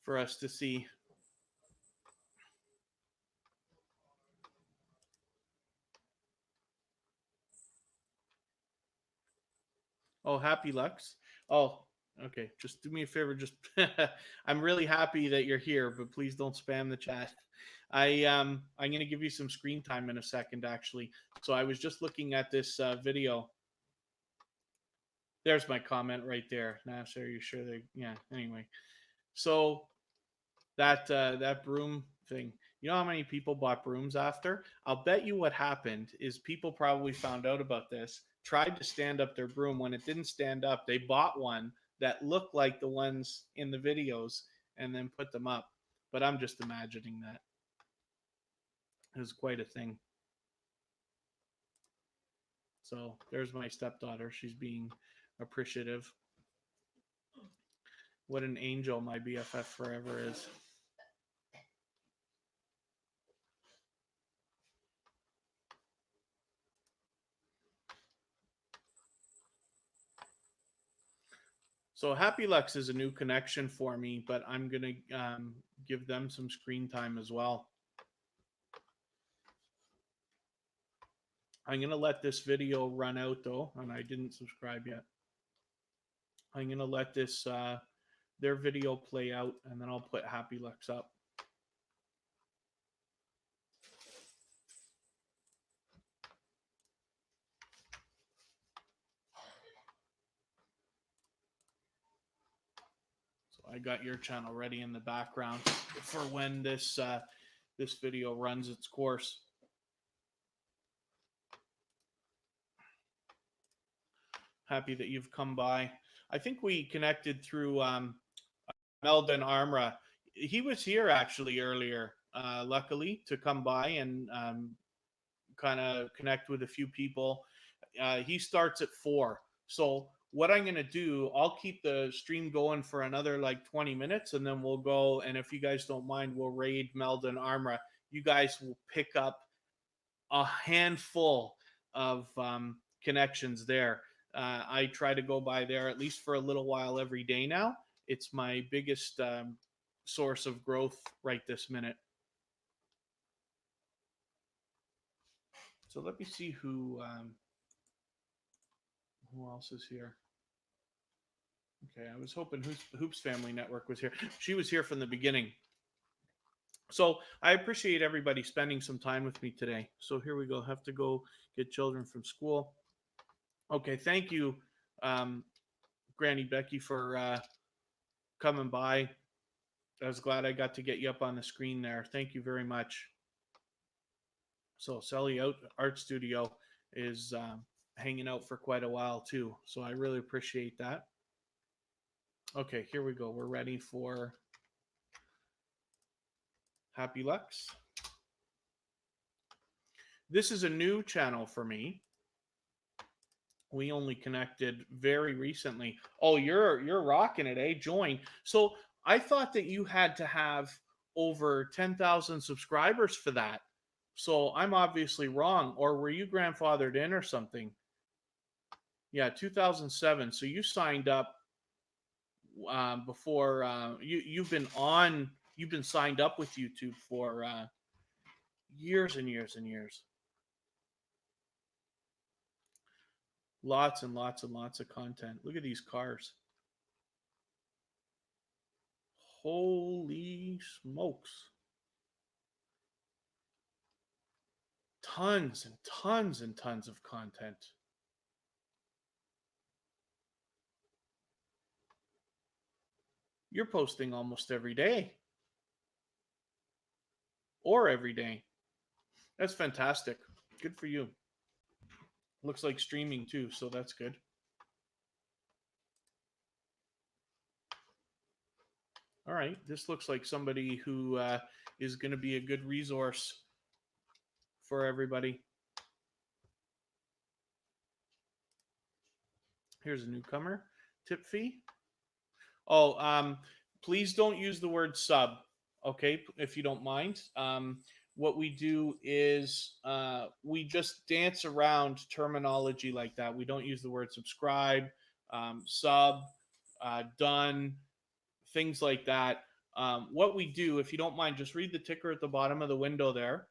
for us to see. Oh, happy Lux. Oh, okay. Just do me a favor. Just I'm really happy that you're here, but please don't spam the chat. I'm gonna give you some screen time in a second, actually. So I was just looking at this video. There's my comment right there. Nah, sir, you sure they? Yeah. Anyway, so that broom thing. You know how many people bought brooms after? I'll bet you what happened is people probably found out about this, tried to stand up their broom. When it didn't stand up, they bought one that looked like the ones in the videos and then put them up. But I'm just imagining that. It was quite a thing. So there's my stepdaughter. She's being appreciative. What an angel my BFF forever is. So Happy Lux is a new connection for me, but I'm going to give them some screen time as well. I'm going to let this video run out though, and I didn't subscribe yet. I'm going to let this their video play out, and then I'll put Happy Lux up. So I got your channel ready in the background for when this this video runs its course. Happy that you've come by. I think we connected through Meldon Armra. He was here actually earlier, luckily, to come by and kind of connect with a few people. He starts at 4. So what I'm going to do, I'll keep the stream going for another like 20 minutes, and then we'll go. And if you guys don't mind, we'll raid Meldon Armra. You guys will pick up a handful of connections there. I try to go by there at least for a little while every day now. It's my biggest source of growth right this minute. So let me see who else is here. Okay, I was hoping Hoops Family Network was here. She was here from the beginning. So I appreciate everybody spending some time with me today. So here we go. Have to go get children from school. Okay, thank you, Granny Becky, for coming by. I was glad I got to get you up on the screen there. Thank you very much. So Sally Art Studio is hanging out for quite a while too. So I really appreciate that. Okay, here we go. We're ready for Happy Lux. This is a new channel for me. We only connected very recently. Oh, you're rocking it, eh? Join. So I thought that you had to have over 10,000 subscribers for that. So I'm obviously wrong. Or were you grandfathered in or something? Yeah, 2007. So you signed up before you've been signed up with YouTube for years and years and years. Lots and lots and lots of content. Look at these cars. Holy smokes. Tons and tons and tons of content. You're posting almost every day. Or every day. That's fantastic. Good for you. Looks like streaming too, so that's good. All right, this looks like somebody who is going to be a good resource for everybody. Here's a newcomer. Tip fee. Oh, please don't use the word sub, okay, if you don't mind. What we do is we just dance around terminology like that. We don't use the word subscribe, sub, done, things like that. What we do, if you don't mind, just read the ticker at the bottom of the window there.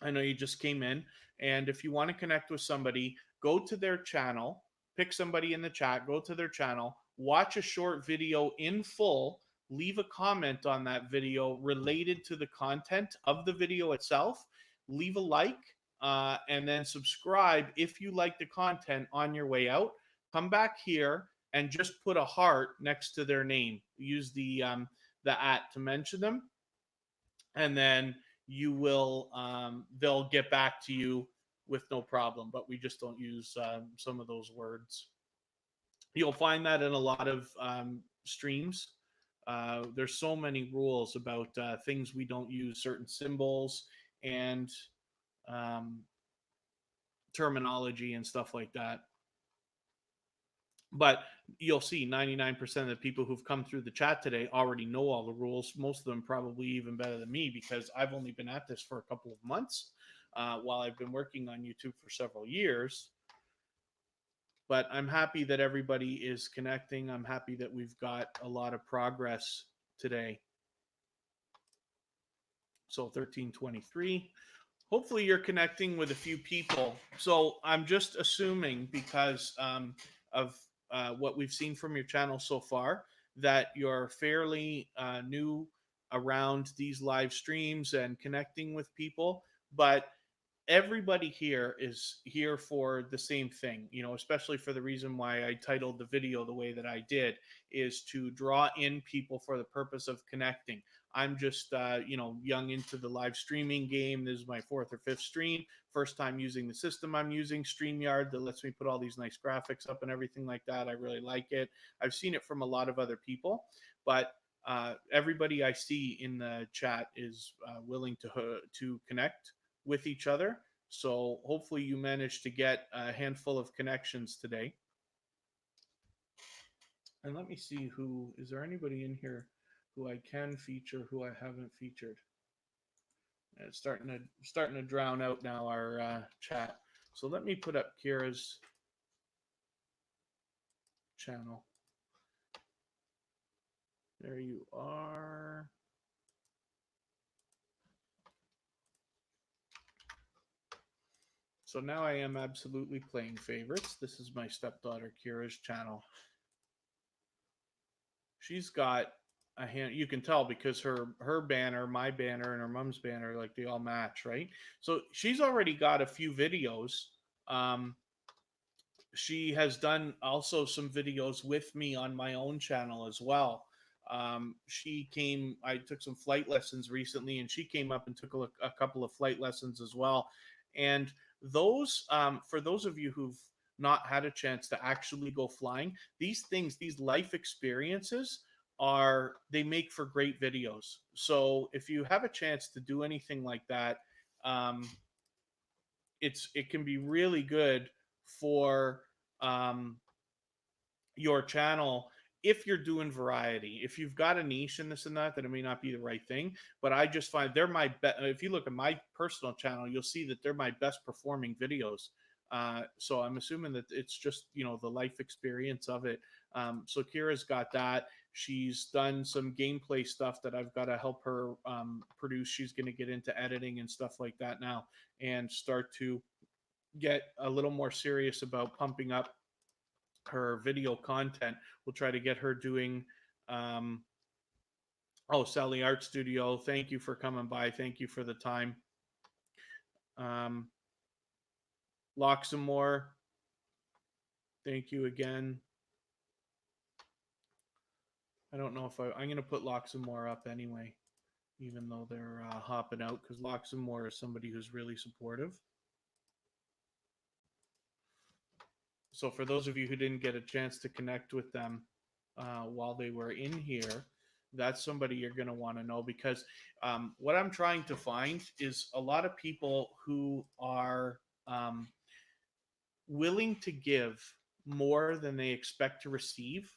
I know you just came in. And if you want to connect with somebody, go to their channel, pick somebody in the chat, go to their channel, watch a short video in full, leave a comment on that video related to the content of the video itself, leave a like, and then subscribe if you like the content on your way out. Come back here and just put a heart next to their name. Use the @ to mention them, and then you will they'll get back to you with no problem. But we just don't use some of those words. You'll find that in a lot of streams. There's so many rules about things we don't use, certain symbols and terminology and stuff like that. But you'll see 99% of the people who've come through the chat today already know all the rules. Most of them probably even better than me, because I've only been at this for a couple of months while I've been working on YouTube for several years. But I'm happy that everybody is connecting. I'm happy that we've got a lot of progress today. So 1323. Hopefully you're connecting with a few people. So I'm just assuming, because of what we've seen from your channel so far, that you're fairly new around these live streams and connecting with people. But everybody here is here for the same thing, especially for the reason why I titled the video the way that I did, is to draw in people for the purpose of connecting. I'm just, young into the live streaming game. This is my fourth or fifth stream. First time using the system I'm using, StreamYard, that lets me put all these nice graphics up and everything like that. I really like it. I've seen it from a lot of other people, but everybody I see in the chat is willing to connect with each other. So hopefully you managed to get a handful of connections today. And let me see is there anybody in here who I can feature, who I haven't featured. It's starting to drown out now, our chat. So let me put up Kira's channel. There you are. So now I am absolutely playing favorites. This is my stepdaughter Kira's channel. She's got a hand, you can tell, because her banner, my banner, and her mom's banner, like, they all match, right? So she's already got a few videos. She has done also some videos with me on my own channel as well. I took some flight lessons recently, and she came up and took a couple of flight lessons as well. And those, for those of you who've not had a chance to actually go flying, these life experiences they make for great videos. So if you have a chance to do anything like that, it can be really good for your channel if you're doing variety. If you've got a niche in this and that, then it may not be the right thing. But I just find they're my best. If you look at my personal channel, you'll see that they're my best performing videos. So I'm assuming that it's just, the life experience of it. So Kira's got that. She's done some gameplay stuff that I've got to help her produce. She's going to get into editing and stuff like that now, and start to get a little more serious about pumping up her video content. We'll try to get her doing Sally Art Studio, thank you for coming by. Thank you for the time. Loxamore, thank you again. I don't know if I'm going to put Loxamore up anyway, even though they're hopping out, because Loxamore is somebody who's really supportive. So for those of you who didn't get a chance to connect with them while they were in here, that's somebody you're going to want to know, because what I'm trying to find is a lot of people who are willing to give more than they expect to receive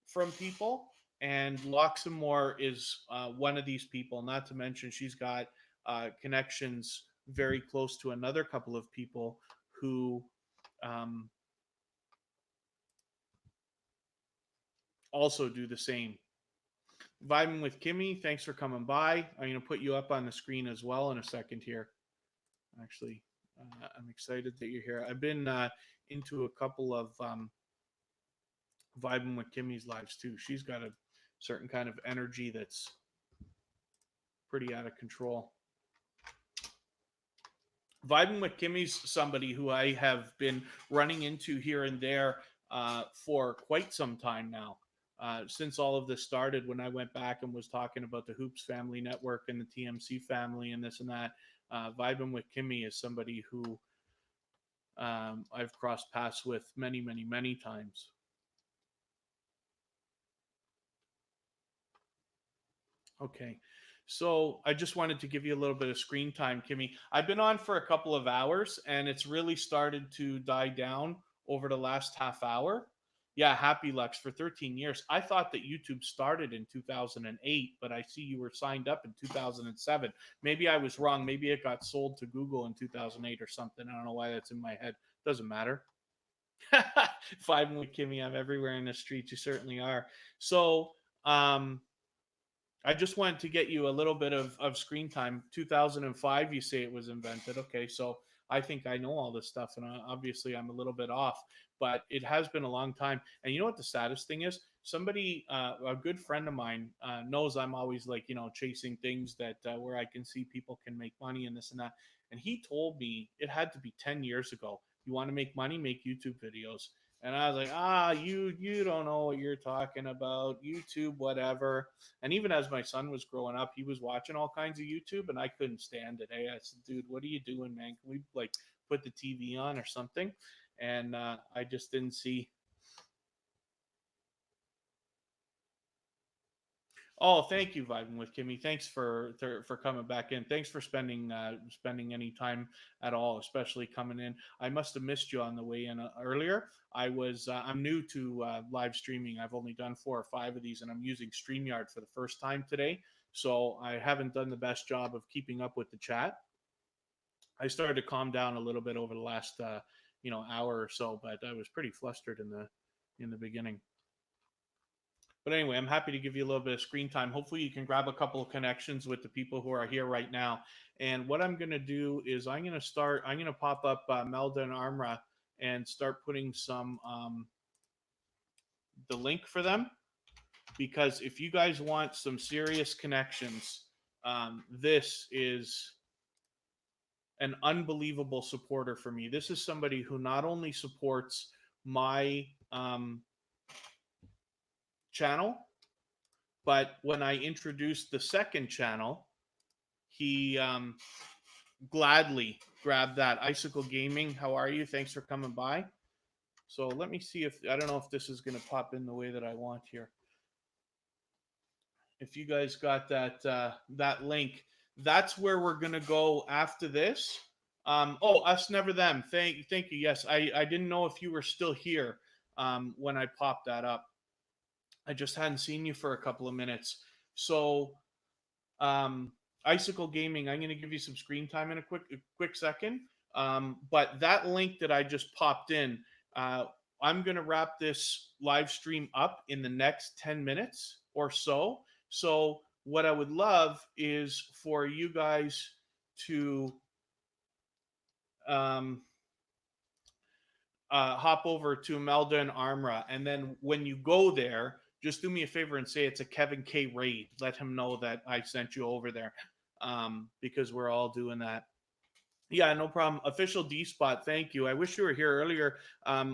from people. And Loxamore is one of these people, not to mention she's got connections very close to another couple of people who also do the same. Vibing with Kimmy, thanks for coming by. I'm going to put you up on the screen as well in a second here. Actually, I'm excited that you're here. I've been into a couple of Vibing with Kimmy's lives too. She's got a certain kind of energy that's pretty out of control. Vibing with Kimmy's somebody who I have been running into here and there for quite some time now. Since all of this started, when I went back and was talking about the Hoops Family Network and the TMC family and this and that, Vibing with Kimmy is somebody who I've crossed paths with many, many, many times. Okay, so I just wanted to give you a little bit of screen time, Kimmy. I've been on for a couple of hours, and it's really started to die down over the last half hour. Yeah, happy Lux for 13 years. I thought that YouTube started in 2008, but I see you were signed up in 2007. Maybe I was wrong. Maybe it got sold to Google in 2008 or something. I don't know why that's in my head. Doesn't matter. Five with Kimmy, I'm everywhere in the streets. You certainly are. So, I just wanted to get you a little bit of screen time. 2005, you say it was invented. Okay, so I think I know all this stuff, and obviously I'm a little bit off, but it has been a long time. And you know what the saddest thing is? Somebody, a good friend of mine, knows I'm always like, chasing things that where I can see people can make money and this and that. And he told me it had to be 10 years ago. You want to make money, make YouTube videos. And I was like, you don't know what you're talking about. YouTube, whatever. And even as my son was growing up, he was watching all kinds of YouTube, and I couldn't stand it. Hey, I said, dude, what are you doing, man? Can we like put the TV on or something? And I just didn't see. Oh, thank you, vibing with Kimmy. Thanks for coming back in. Thanks for spending any time at all, especially coming in. I must have missed you on the way in earlier. I'm new to live streaming. I've only done 4 or 5 of these, and I'm using StreamYard for the first time today. So I haven't done the best job of keeping up with the chat. I started to calm down a little bit over the last hour or so, but I was pretty flustered in the beginning. But anyway, I'm happy to give you a little bit of screen time. Hopefully, you can grab a couple of connections with the people who are here right now. And what I'm going to do is I'm going to pop up Melda and Armra and start putting the link for them. Because if you guys want some serious connections, this is an unbelievable supporter for me. This is somebody who not only supports my channel, but when I introduced the second channel, he gladly grabbed that. Icicle Gaming, how are you? Thanks for coming by. So let me see if, I don't know if this is going to pop in the way that I want here. If you guys got that link, that's where we're going to go after this. Us Never Them. Thank you. Yes, I didn't know if you were still here when I popped that up. I just hadn't seen you for a couple of minutes. So, Icicle Gaming, I'm going to give you some screen time in a quick second. But that link that I just popped in, I'm going to wrap this live stream up in the next 10 minutes or so. So what I would love is for you guys to hop over to Melda and Armra. And then when you go there, just do me a favor and say it's a Kevin K raid. Let him know that I sent you over there, because we're all doing that. Yeah, no problem. Official D Spot, thank you. I wish you were here earlier,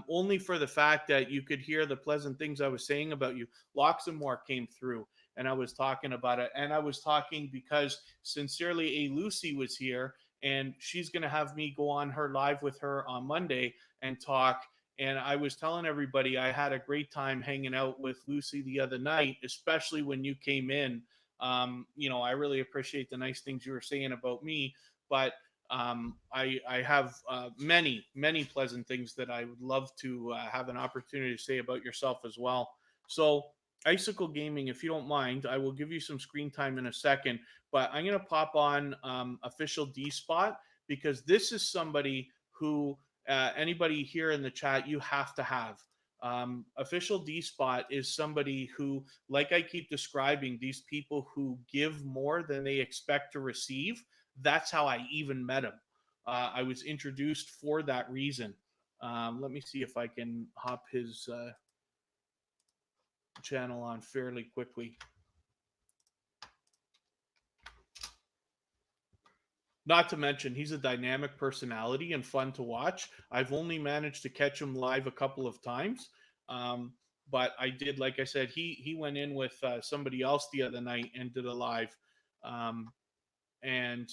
only for the fact that you could hear the pleasant things I was saying about you. Locks and More came through, and I was talking about it. And I was talking because Sincerely A Lucy was here, and she's going to have me go on her live with her on Monday and talk. And I was telling everybody I had a great time hanging out with Lucy the other night, especially when you came in. I really appreciate the nice things you were saying about me, but I have many pleasant things that I would love to have an opportunity to say about yourself as well. So Icicle Gaming, if you don't mind, I will give you some screen time in a second, but I'm going to pop on Official D Spot, because this is somebody who anybody here in the chat, you have to have. Official D Spot is somebody who, like I keep describing, these people who give more than they expect to receive. That's how I even met him. I was introduced for that reason. Let me see if I can hop his channel on fairly quickly. Not to mention, he's a dynamic personality and fun to watch. I've only managed to catch him live a couple of times. But I did, like I said, he went in with somebody else the other night and did a live. And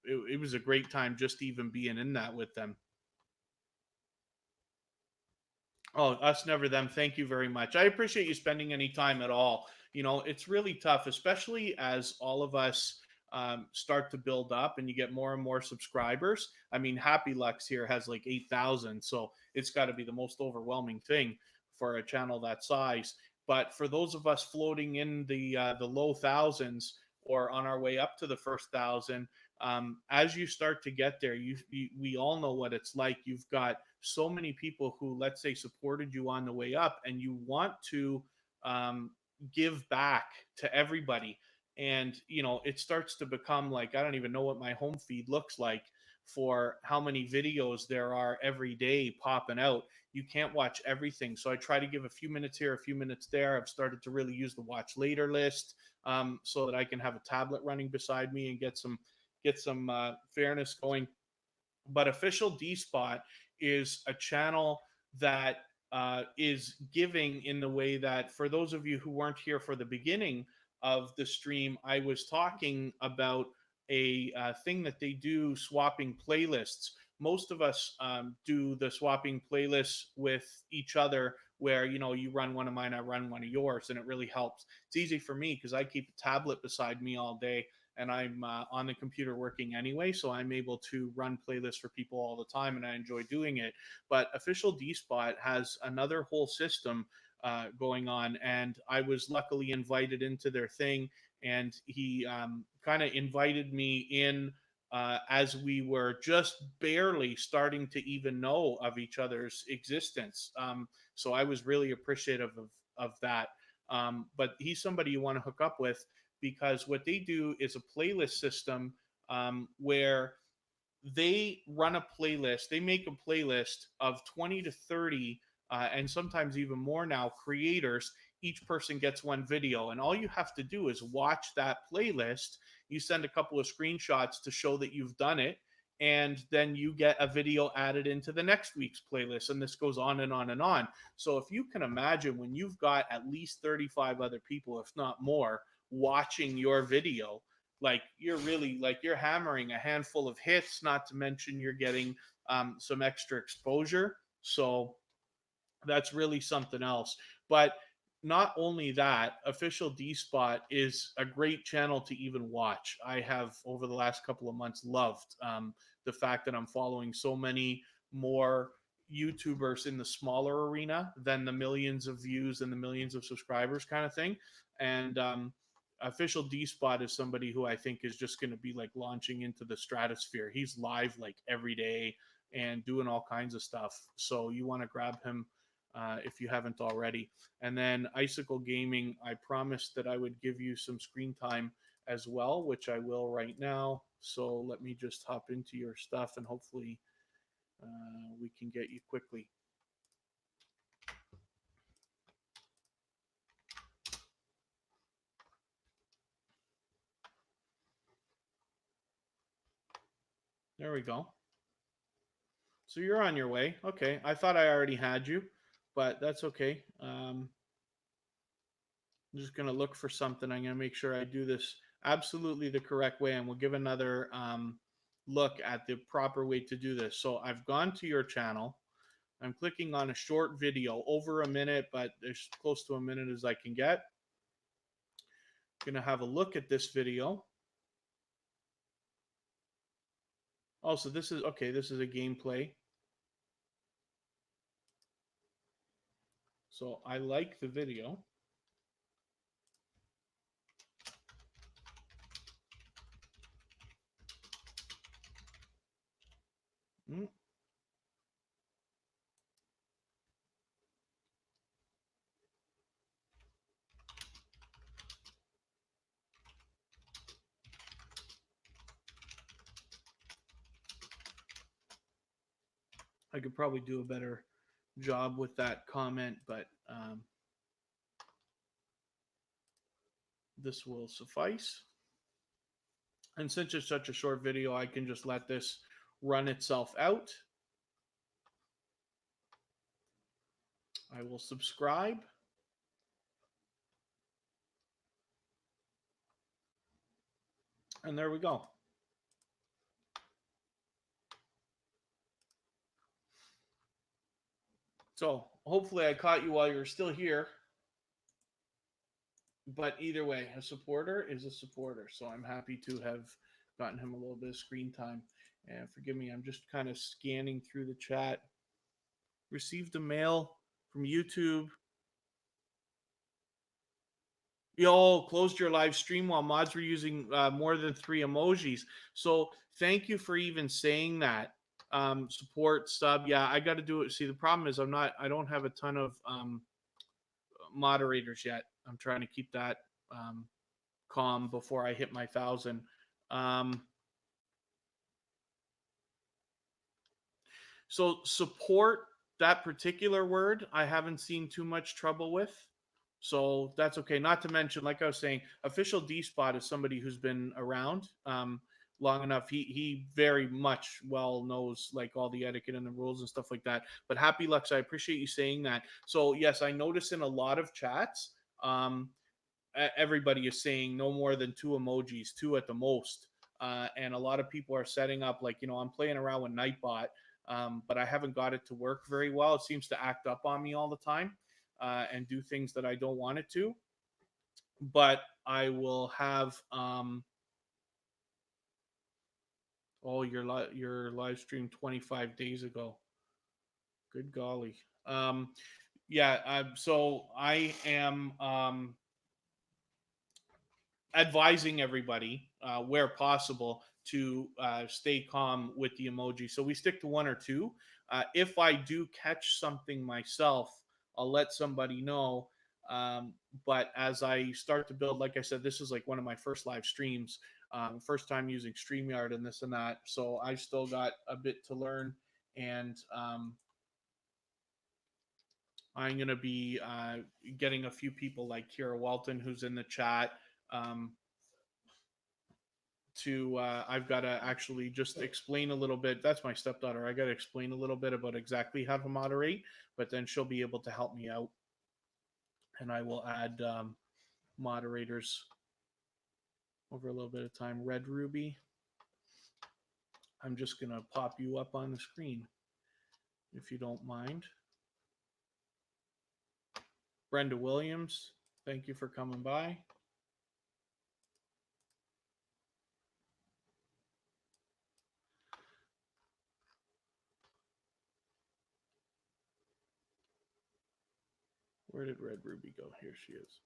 it was a great time just even being in that with them. Oh, Us Never Them, thank you very much. I appreciate you spending any time at all. It's really tough, especially as all of us start to build up and you get more and more subscribers. I mean, Happy Lux here has like 8,000, so it's got to be the most overwhelming thing for a channel that size. But for those of us floating in the low thousands or on our way up to the first 1,000, As you start to get there, we all know what it's like. You've got so many people who, let's say, supported you on the way up, and you want to um, give back to everybody. And it starts to become like, I don't even know what my home feed looks like for how many videos there are every day popping out. You can't watch everything, so I try to give a few minutes here, a few minutes there. I've started to really use the watch later list, so that I can have a tablet running beside me and get some fairness going. But Official D Spot is a channel that is giving in the way that, for those of you who weren't here for the beginning of the stream, I was talking about a thing that they do, swapping playlists. Most of us do the swapping playlists with each other, where you run one of mine, I run one of yours, and it really helps. It's easy for me because I keep a tablet beside me all day, and I'm on the computer working anyway, so I'm able to run playlists for people all the time, and I enjoy doing it. But Official D Spot has another whole system going on, and I was luckily invited into their thing, and he kind of invited me in as we were just barely starting to even know of each other's existence. So I was really appreciative of that. But he's somebody you want to hook up with, because what they do is a playlist system, where they run a playlist. They make a playlist of 20 to 30, and sometimes even more now, creators. Each person gets one video, and all you have to do is watch that playlist. You send a couple of screenshots to show that you've done it, and then you get a video added into the next week's playlist, and this goes on and on and on. So if you can imagine, when you've got at least 35 other people, if not more, watching your video, like, you're hammering a handful of hits, not to mention you're getting some extra exposure. So that's really something else. But not only that, Official D Spot is a great channel to even watch. I have, over the last couple of months, loved the fact that I'm following so many more YouTubers in the smaller arena than the millions of views and the millions of subscribers kind of thing. And Official D Spot is somebody who I think is just going to be like launching into the stratosphere. He's live like every day and doing all kinds of stuff. So you want to grab him if you haven't already. And then Icicle Gaming, I promised that I would give you some screen time as well, which I will right now. So let me just hop into your stuff, and hopefully we can get you quickly. There we go. So you're on your way. Okay. I thought I already had you, but that's okay. I'm just going to look for something. I'm going to make sure I do this absolutely the correct way, and we'll give another look at the proper way to do this. So I've gone to your channel. I'm clicking on a short video, over a minute, but as close to a minute as I can get. I'm going to have a look at this video. Oh, so this is, okay, this is a gameplay. So I like the video. I could probably do a better job with that comment, but this will suffice. And since it's such a short video, I can just let this run itself out. I will subscribe. And there we go. So hopefully I caught you while you're still here. But either way, a supporter is a supporter. So I'm happy to have gotten him a little bit of screen time. And forgive me, I'm just kind of scanning through the chat. Received a mail from YouTube. Yo, closed your live stream while mods were using more than 3 emojis. So thank you for even saying that. Support sub. Yeah, I got to do it. See, the problem is I don't have a ton of moderators yet. I'm trying to keep that calm before I hit my 1,000. So support, that particular word, I haven't seen too much trouble with. So that's okay. Not to mention, like I was saying, official D Spot is somebody who's been around long enough. He very much well knows like all the etiquette and the rules and stuff like that. But Happy Lux, I appreciate you saying that. So yes, I notice in a lot of chats, everybody is saying no more than 2 emojis, two at the most. And a lot of people are setting up like, I'm playing around with Nightbot, but I haven't got it to work very well. It seems to act up on me all the time and do things that I don't want it to. But I will have your live stream 25 days ago. Good golly. Yeah, so I am advising everybody where possible to stay calm with the emoji. So we stick to one or two. If I do catch something myself, I'll let somebody know. But as I start to build, like I said, this is like one of my first live streams, first time using StreamYard and this and that. So I still got a bit to learn. And I'm going to be getting a few people like Kira Walton, who's in the chat. I've got to actually just explain a little bit. That's my stepdaughter. I got to explain a little bit about exactly how to moderate, but then she'll be able to help me out. And I will add moderators over a little bit of time. Red Ruby, I'm just going to pop you up on the screen if you don't mind. Brenda Williams, thank you for coming by. Where did Red Ruby go? Here she is.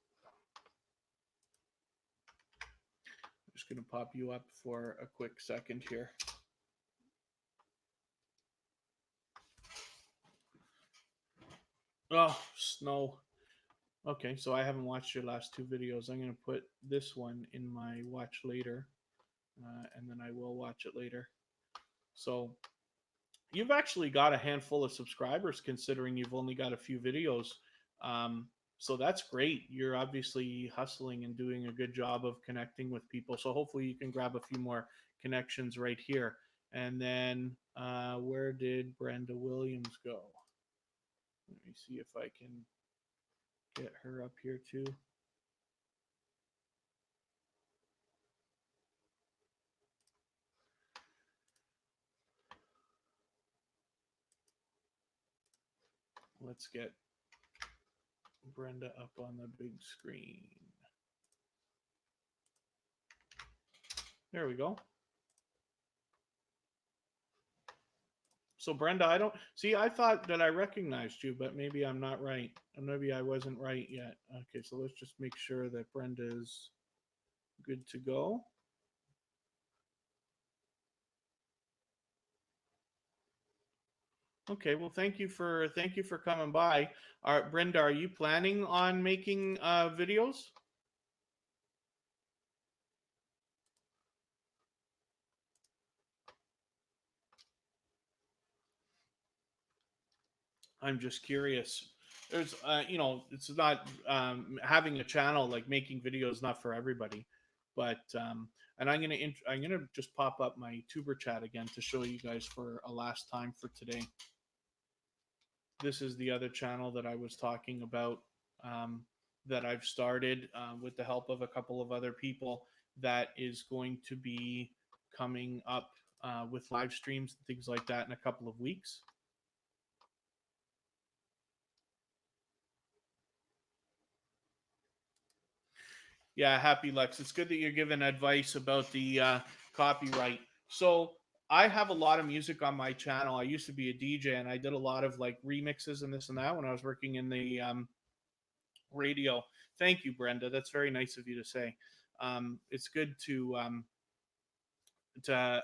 I'm just going to pop you up for a quick second here. Oh, snow. Okay, so I haven't watched your last two videos. I'm going to put this one in my watch later, and then I will watch it later. So you've actually got a handful of subscribers considering you've only got a few videos. So that's great. You're obviously hustling and doing a good job of connecting with people. So hopefully you can grab a few more connections right here. And then where did Brenda Williams go? Let me see if I can get her up here too. Let's get Brenda up on the big screen. There we go. So Brenda, I don't see. I thought that I recognized you, but maybe I'm not right. Maybe I wasn't right yet. Okay, so let's just make sure that Brenda is good to go. Okay, well, thank you for coming by. Brenda, are you planning on making videos? I'm just curious. There's, it's not having a channel like making videos not for everybody, but and I'm gonna just pop up my tuber chat again to show you guys for a last time for today. This is the other channel that I was talking about that I've started with the help of a couple of other people that is going to be coming up with live streams and things like that in a couple of weeks. Yeah, happy Lex. It's good that you're giving advice about the copyright. So I have a lot of music on my channel. I used to be a DJ and I did a lot of like remixes and this and that when I was working in the radio. Thank you, Brenda. That's very nice of you to say. It's good to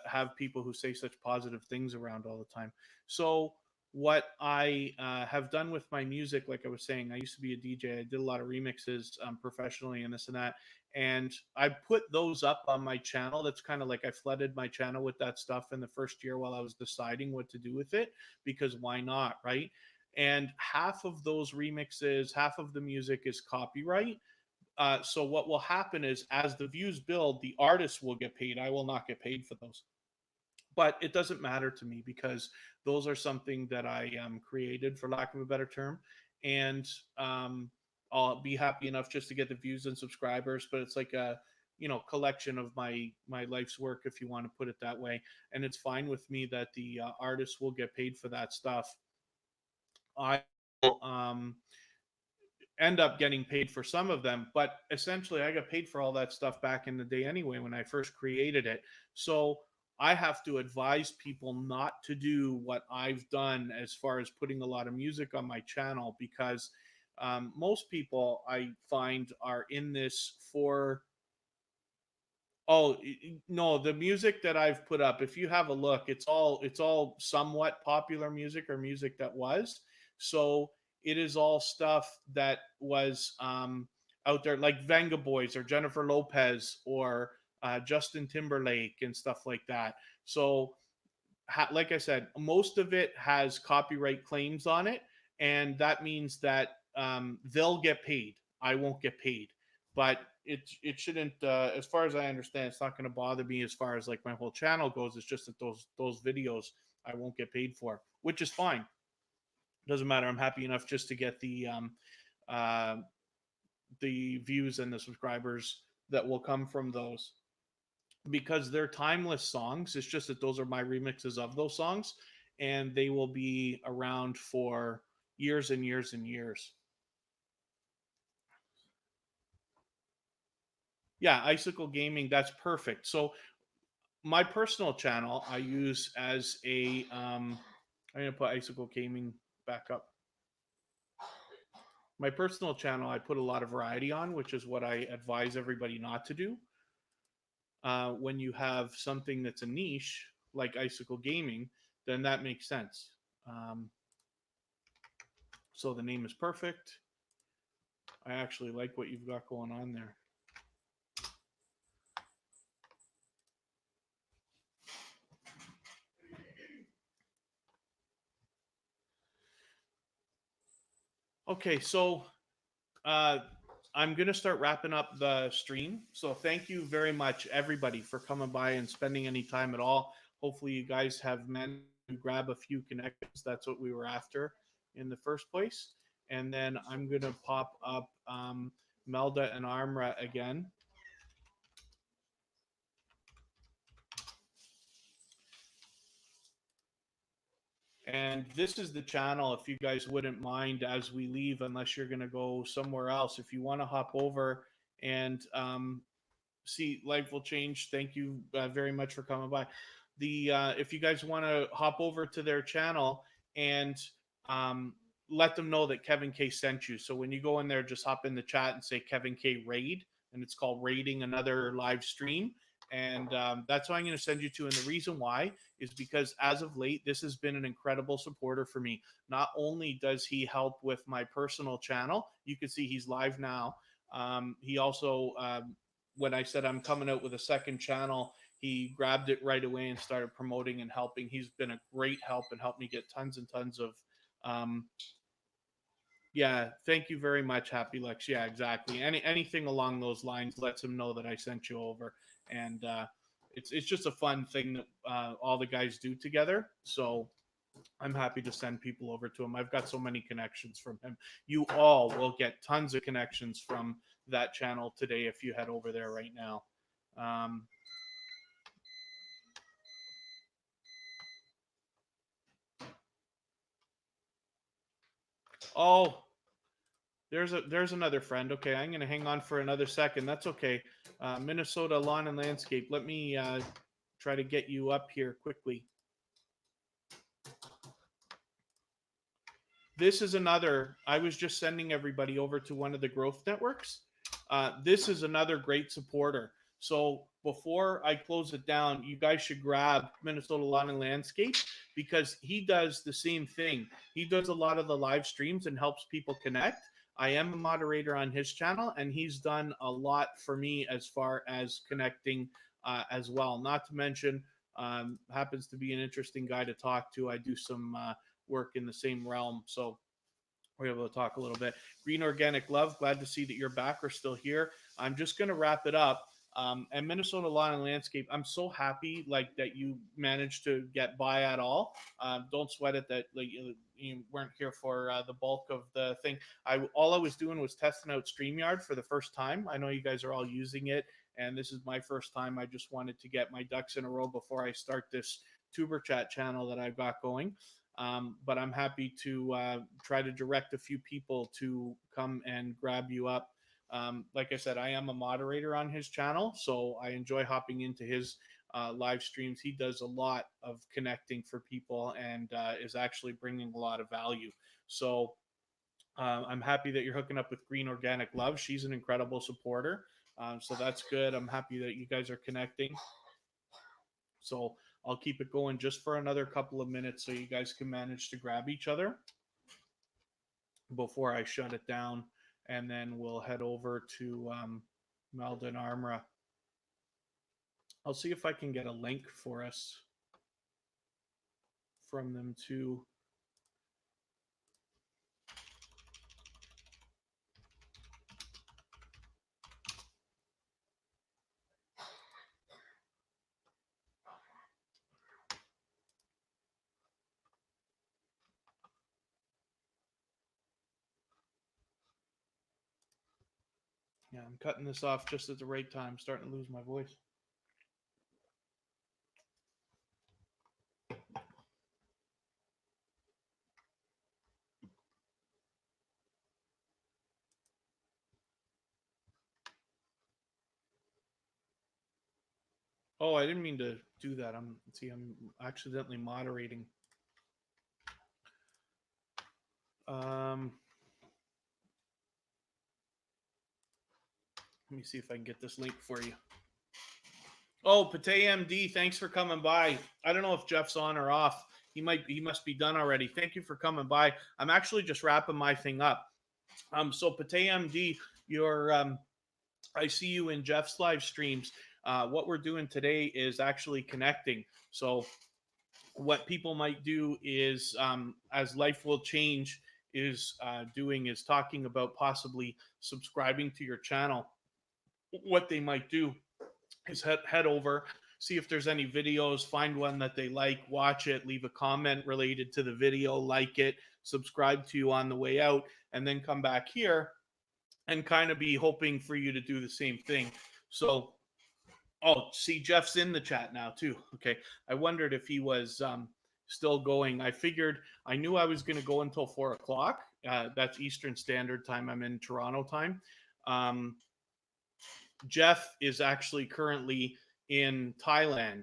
have people who say such positive things around all the time. So, what I have done with my music, like I was saying, I used to be a DJ. I did a lot of remixes professionally and this and that. And I put those up on my channel. That's kind of like I flooded my channel with that stuff in the first year while I was deciding what to do with it, because why not, right? And half of those remixes, half of the music is copyright. So what will happen is, as the views build, the artists will get paid. I will not get paid for those, but it doesn't matter to me because those are something that I created, for lack of a better term, and I'll be happy enough just to get the views and subscribers. But it's like a collection of my life's work, if you want to put it that way, and it's fine with me that the artists will get paid for that stuff. I will end up getting paid for some of them, but essentially I got paid for all that stuff back in the day anyway when I first created it. So I have to advise people not to do what I've done as far as putting a lot of music on my channel, because most people I find are in this for, oh no, the music that I've put up, if you have a look, it's all somewhat popular music, or music that was. So it is all stuff that was out there, like Venga Boys or Jennifer Lopez or Justin Timberlake and stuff like that. So like I said, most of it has copyright claims on it, and that means that they'll get paid. I won't get paid, but it shouldn't. As far as I understand, it's not going to bother me as far as like my whole channel goes. It's just that those videos I won't get paid for, which is fine. Doesn't matter. I'm happy enough just to get uh, the views and the subscribers that will come from those, because they're timeless songs. It's just that those are my remixes of those songs, and they will be around for years and years and years. Yeah, Icicle Gaming, that's perfect. So my personal channel I use as a I'm gonna put Icicle Gaming back up. My personal channel I put a lot of variety on, which is what I advise everybody not to do. When you have something that's a niche like Icicle Gaming, then that makes sense. So the name is perfect. I actually like what you've got going on there. Okay, so I'm going to start wrapping up the stream. So thank you very much, everybody, for coming by and spending any time at all. Hopefully you guys have managed to grab a few connections. That's what we were after in the first place. And then I'm going to pop up Melda and Armra again. And this is the channel, if you guys wouldn't mind, as we leave, unless you're going to go somewhere else. If you want to hop over and see, life will change. Thank you very much for coming by. If you guys want to hop over to their channel and let them know that Kevin K sent you. So when you go in there, just hop in the chat and say Kevin K raid, and it's called raiding another live stream. And that's what I'm going to send you to. And the reason why is because as of late, this has been an incredible supporter for me. Not only does he help with my personal channel, you can see he's live now. He also, when I said I'm coming out with a second channel, he grabbed it right away and started promoting and helping. He's been a great help and helped me get tons and tons of yeah, thank you very much, Happy Lex. Yeah, exactly. Anything along those lines lets him know that I sent you over, and it's just a fun thing that all the guys do together. So I'm happy to send people over to him. I've got so many connections from him. You all will get tons of connections from that channel today if you head over there right now. Oh, there's another friend. Okay, I'm gonna hang on for another second. That's okay. Minnesota Lawn and Landscape. Let me try to get you up here quickly. this is another. I was just sending everybody over to one of the growth networks. This is another great supporter. So before I close it down, you guys should grab Minnesota Lawn and Landscape because he does the same thing. He does a lot of the live streams and helps people connect. I am a moderator on his channel, and he's done a lot for me as far as connecting as well. Not to mention, happens to be an interesting guy to talk to. I do some work in the same realm, so we're able to talk a little bit. Green Organic Love, glad to see that you're back or still here. I'm just going to wrap it up. And Minnesota Lawn and Landscape, I'm so happy like that you managed to get by at all. Don't sweat it that like you weren't here for the bulk of the thing. All I was doing was testing out StreamYard for the first time. I know you guys are all using it, and this is my first time. I just wanted to get my ducks in a row before I start this Tuber Chat channel that I've got going. But I'm happy to try to direct a few people to come and grab you up. Like I said, I am a moderator on his channel, so I enjoy hopping into his live streams. He does a lot of connecting for people and is actually bringing a lot of value. So I'm happy that you're hooking up with Green Organic Love. She's an incredible supporter. So that's good. I'm happy that you guys are connecting. So I'll keep it going just for another couple of minutes so you guys can manage to grab each other before I shut it down. And then we'll head over to Meldon Armra. I'll see if I can get a link for us from them too. Yeah, I'm cutting this off just at the right time. I'm starting to lose my voice. Oh, I didn't mean to do that. I'm accidentally moderating. Let me see if I can get this link for you. Oh, Pate MD, thanks for coming by. I don't know if Jeff's on or off. He must be done already. Thank you for coming by. I'm actually just wrapping my thing up. So Pate MD, I see you in Jeff's live streams. What we're doing today is actually connecting. So what people might do is, as life will change, is talking about possibly subscribing to your channel. What they might do is head over, see if there's any videos, find one that they like, watch it, leave a comment related to the video, like it, subscribe to you on the way out, and then come back here and kind of be hoping for you to do the same thing. So, oh, see, Jeff's in the chat now too. Okay, I wondered if he was still going. I knew I was going to go until 4 o'clock. That's Eastern Standard Time. I'm in Toronto time. Jeff is actually currently in Thailand,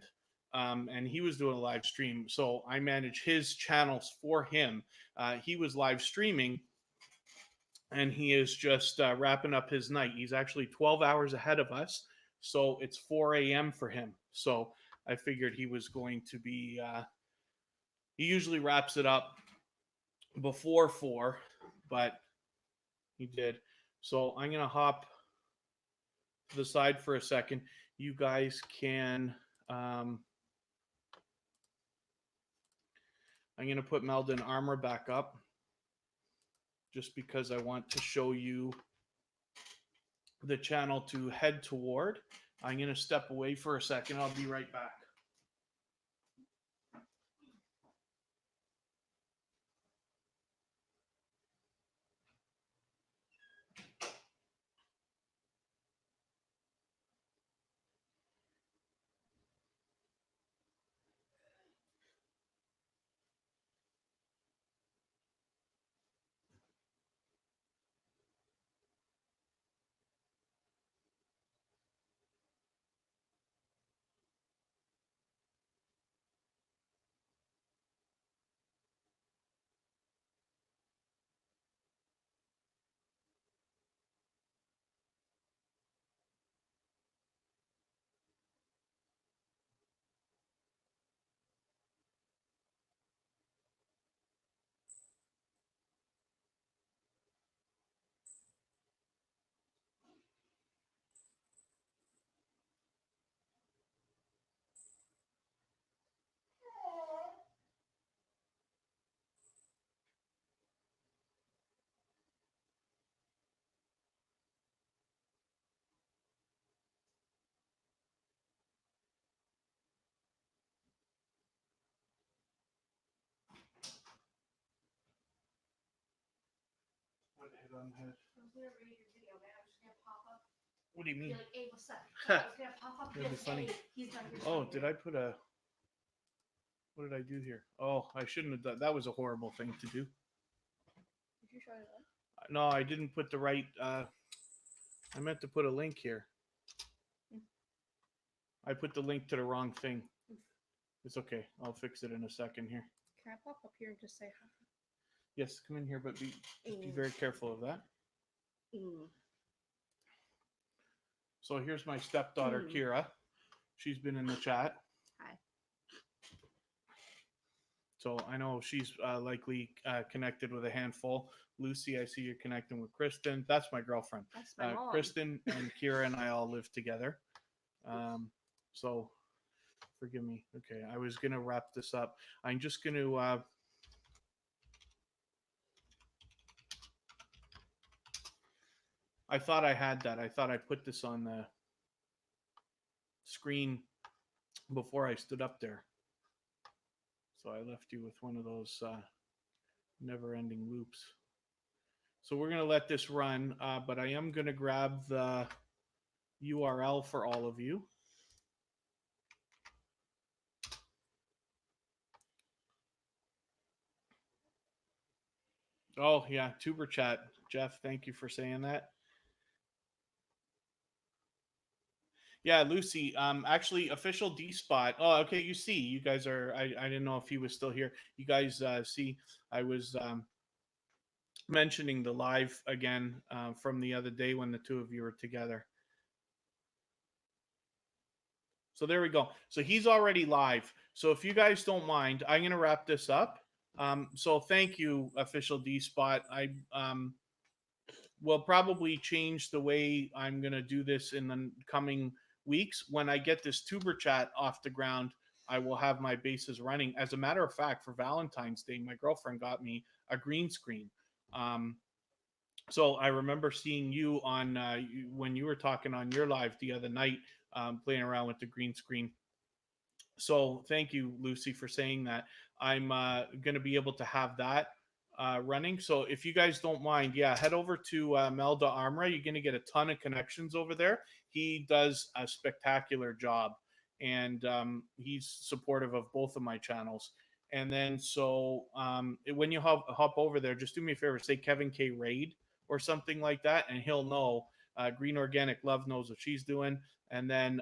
and he was doing a live stream. So I manage his channels for him. He was live streaming, and he is just wrapping up his night. He's actually 12 hours ahead of us. So it's 4 a.m. for him. So I figured he was going to be, he usually wraps it up before 4, but he did. So I'm going to hop to the side for a second. You guys can, I'm going to put Meldon Armra back up just because I want to show you the channel to head toward. I'm going to step away for a second. I'll be right back. dumbhead. I was gonna read your video, man. I was just gonna pop up. What do you Be mean? like, hey, what's up? I was gonna pop up That'd be this. funny. Hey, he's not here. Oh, did I put a? What did I do here? Oh, I shouldn't have done. That was a horrible thing to do. Did you show it up? No, I didn't put the right. I meant to put a link here. I put the link to the wrong thing. It's okay. I'll fix it in a second here. Can I pop up here and just say hi? Yes, come in here, but be very careful of that. So here's my stepdaughter, Kira. She's been in the chat. Hi. So I know she's likely connected with a handful. Lucy, I see you're connecting with Kristen. That's my girlfriend. That's my mom. Kristen and Kira and I all live together. So forgive me. Okay, I was going to wrap this up. I'm just going to... I thought I had that. I thought I put this on the screen before I stood up there. So I left you with one of those never-ending loops. So we're going to let this run, but I am going to grab the URL for all of you. Oh, yeah, Tuber chat. Jeff, thank you for saying that. Yeah, Lucy, actually, official D spot. Oh, okay, you see, you guys are, I didn't know if he was still here. You guys see, I was mentioning the live again from the other day when the two of you were together. So there we go. So he's already live. So if you guys don't mind, I'm going to wrap this up. So thank you, official D spot. I will probably change the way I'm going to do this in the coming weeks. When I get this tuber chat off the ground, I will have my bases running. As a matter of fact, for Valentine's Day, my girlfriend got me a green screen. So I remember seeing you on when you were talking on your live the other night, playing around with the green screen. So thank you, Lucy, for saying that. I'm going to be able to have that running. So if you guys don't mind, yeah, head over to Melda Armra. You're going to get a ton of connections over there. He does a spectacular job, and he's supportive of both of my channels. And then so when you hop over there, just do me a favor, say Kevin K. Raid or something like that, and he'll know. Green Organic Love knows what she's doing. And then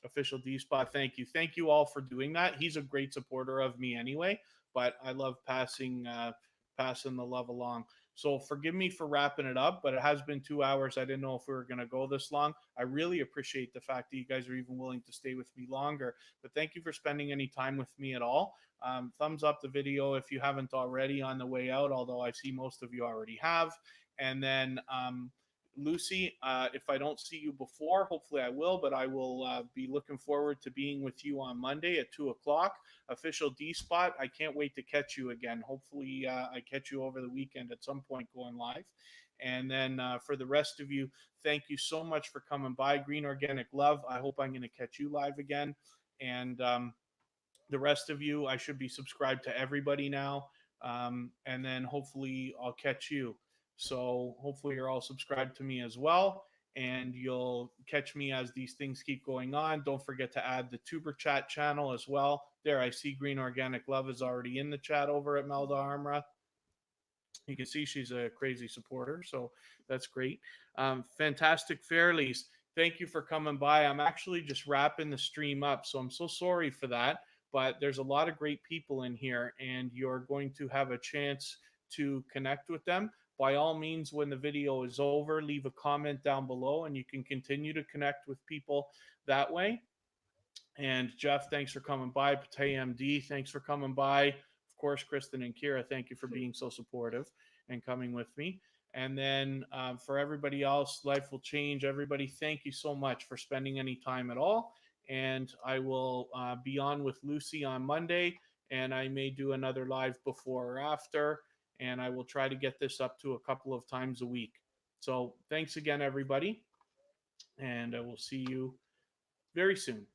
official D spot, thank you. Thank you all for doing that. He's a great supporter of me anyway, but I love passing the love along. So forgive me for wrapping it up, but it has been 2 hours. I didn't know if we were going to go this long. I really appreciate the fact that you guys are even willing to stay with me longer, but thank you for spending any time with me at all. Thumbs up the video if you haven't already on the way out, although I see most of you already have. And then Lucy, if I don't see you before, hopefully I will, but I will be looking forward to being with you on Monday at 2 o'clock. Official D spot. I can't wait to catch you again. Hopefully I catch you over the weekend at some point going live. And then for the rest of you, thank you so much for coming by. Green Organic Love. I hope I'm going to catch you live again. And the rest of you, I should be subscribed to everybody now. And then hopefully I'll catch you. So hopefully you're all subscribed to me as well, and you'll catch me as these things keep going on. Don't forget to add the Tuber chat channel as well. There, I see Green Organic Love is already in the chat over at Melda Armra. You can see she's a crazy supporter, so that's great. Fantastic Fairleys, thank you for coming by. I'm actually just wrapping the stream up, so I'm so sorry for that, but there's a lot of great people in here, and you're going to have a chance to connect with them. By all means, when the video is over, leave a comment down below and you can continue to connect with people that way. And Jeff, thanks for coming by. Patay MD, thanks for coming by. Of course, Kristen and Kira, thank you for being so supportive and coming with me. And then for everybody else, Life Will Change. Everybody, thank you so much for spending any time at all. And I will be on with Lucy on Monday, and I may do another live before or after. And I will try to get this up to a couple of times a week. So thanks again, everybody. And I will see you very soon.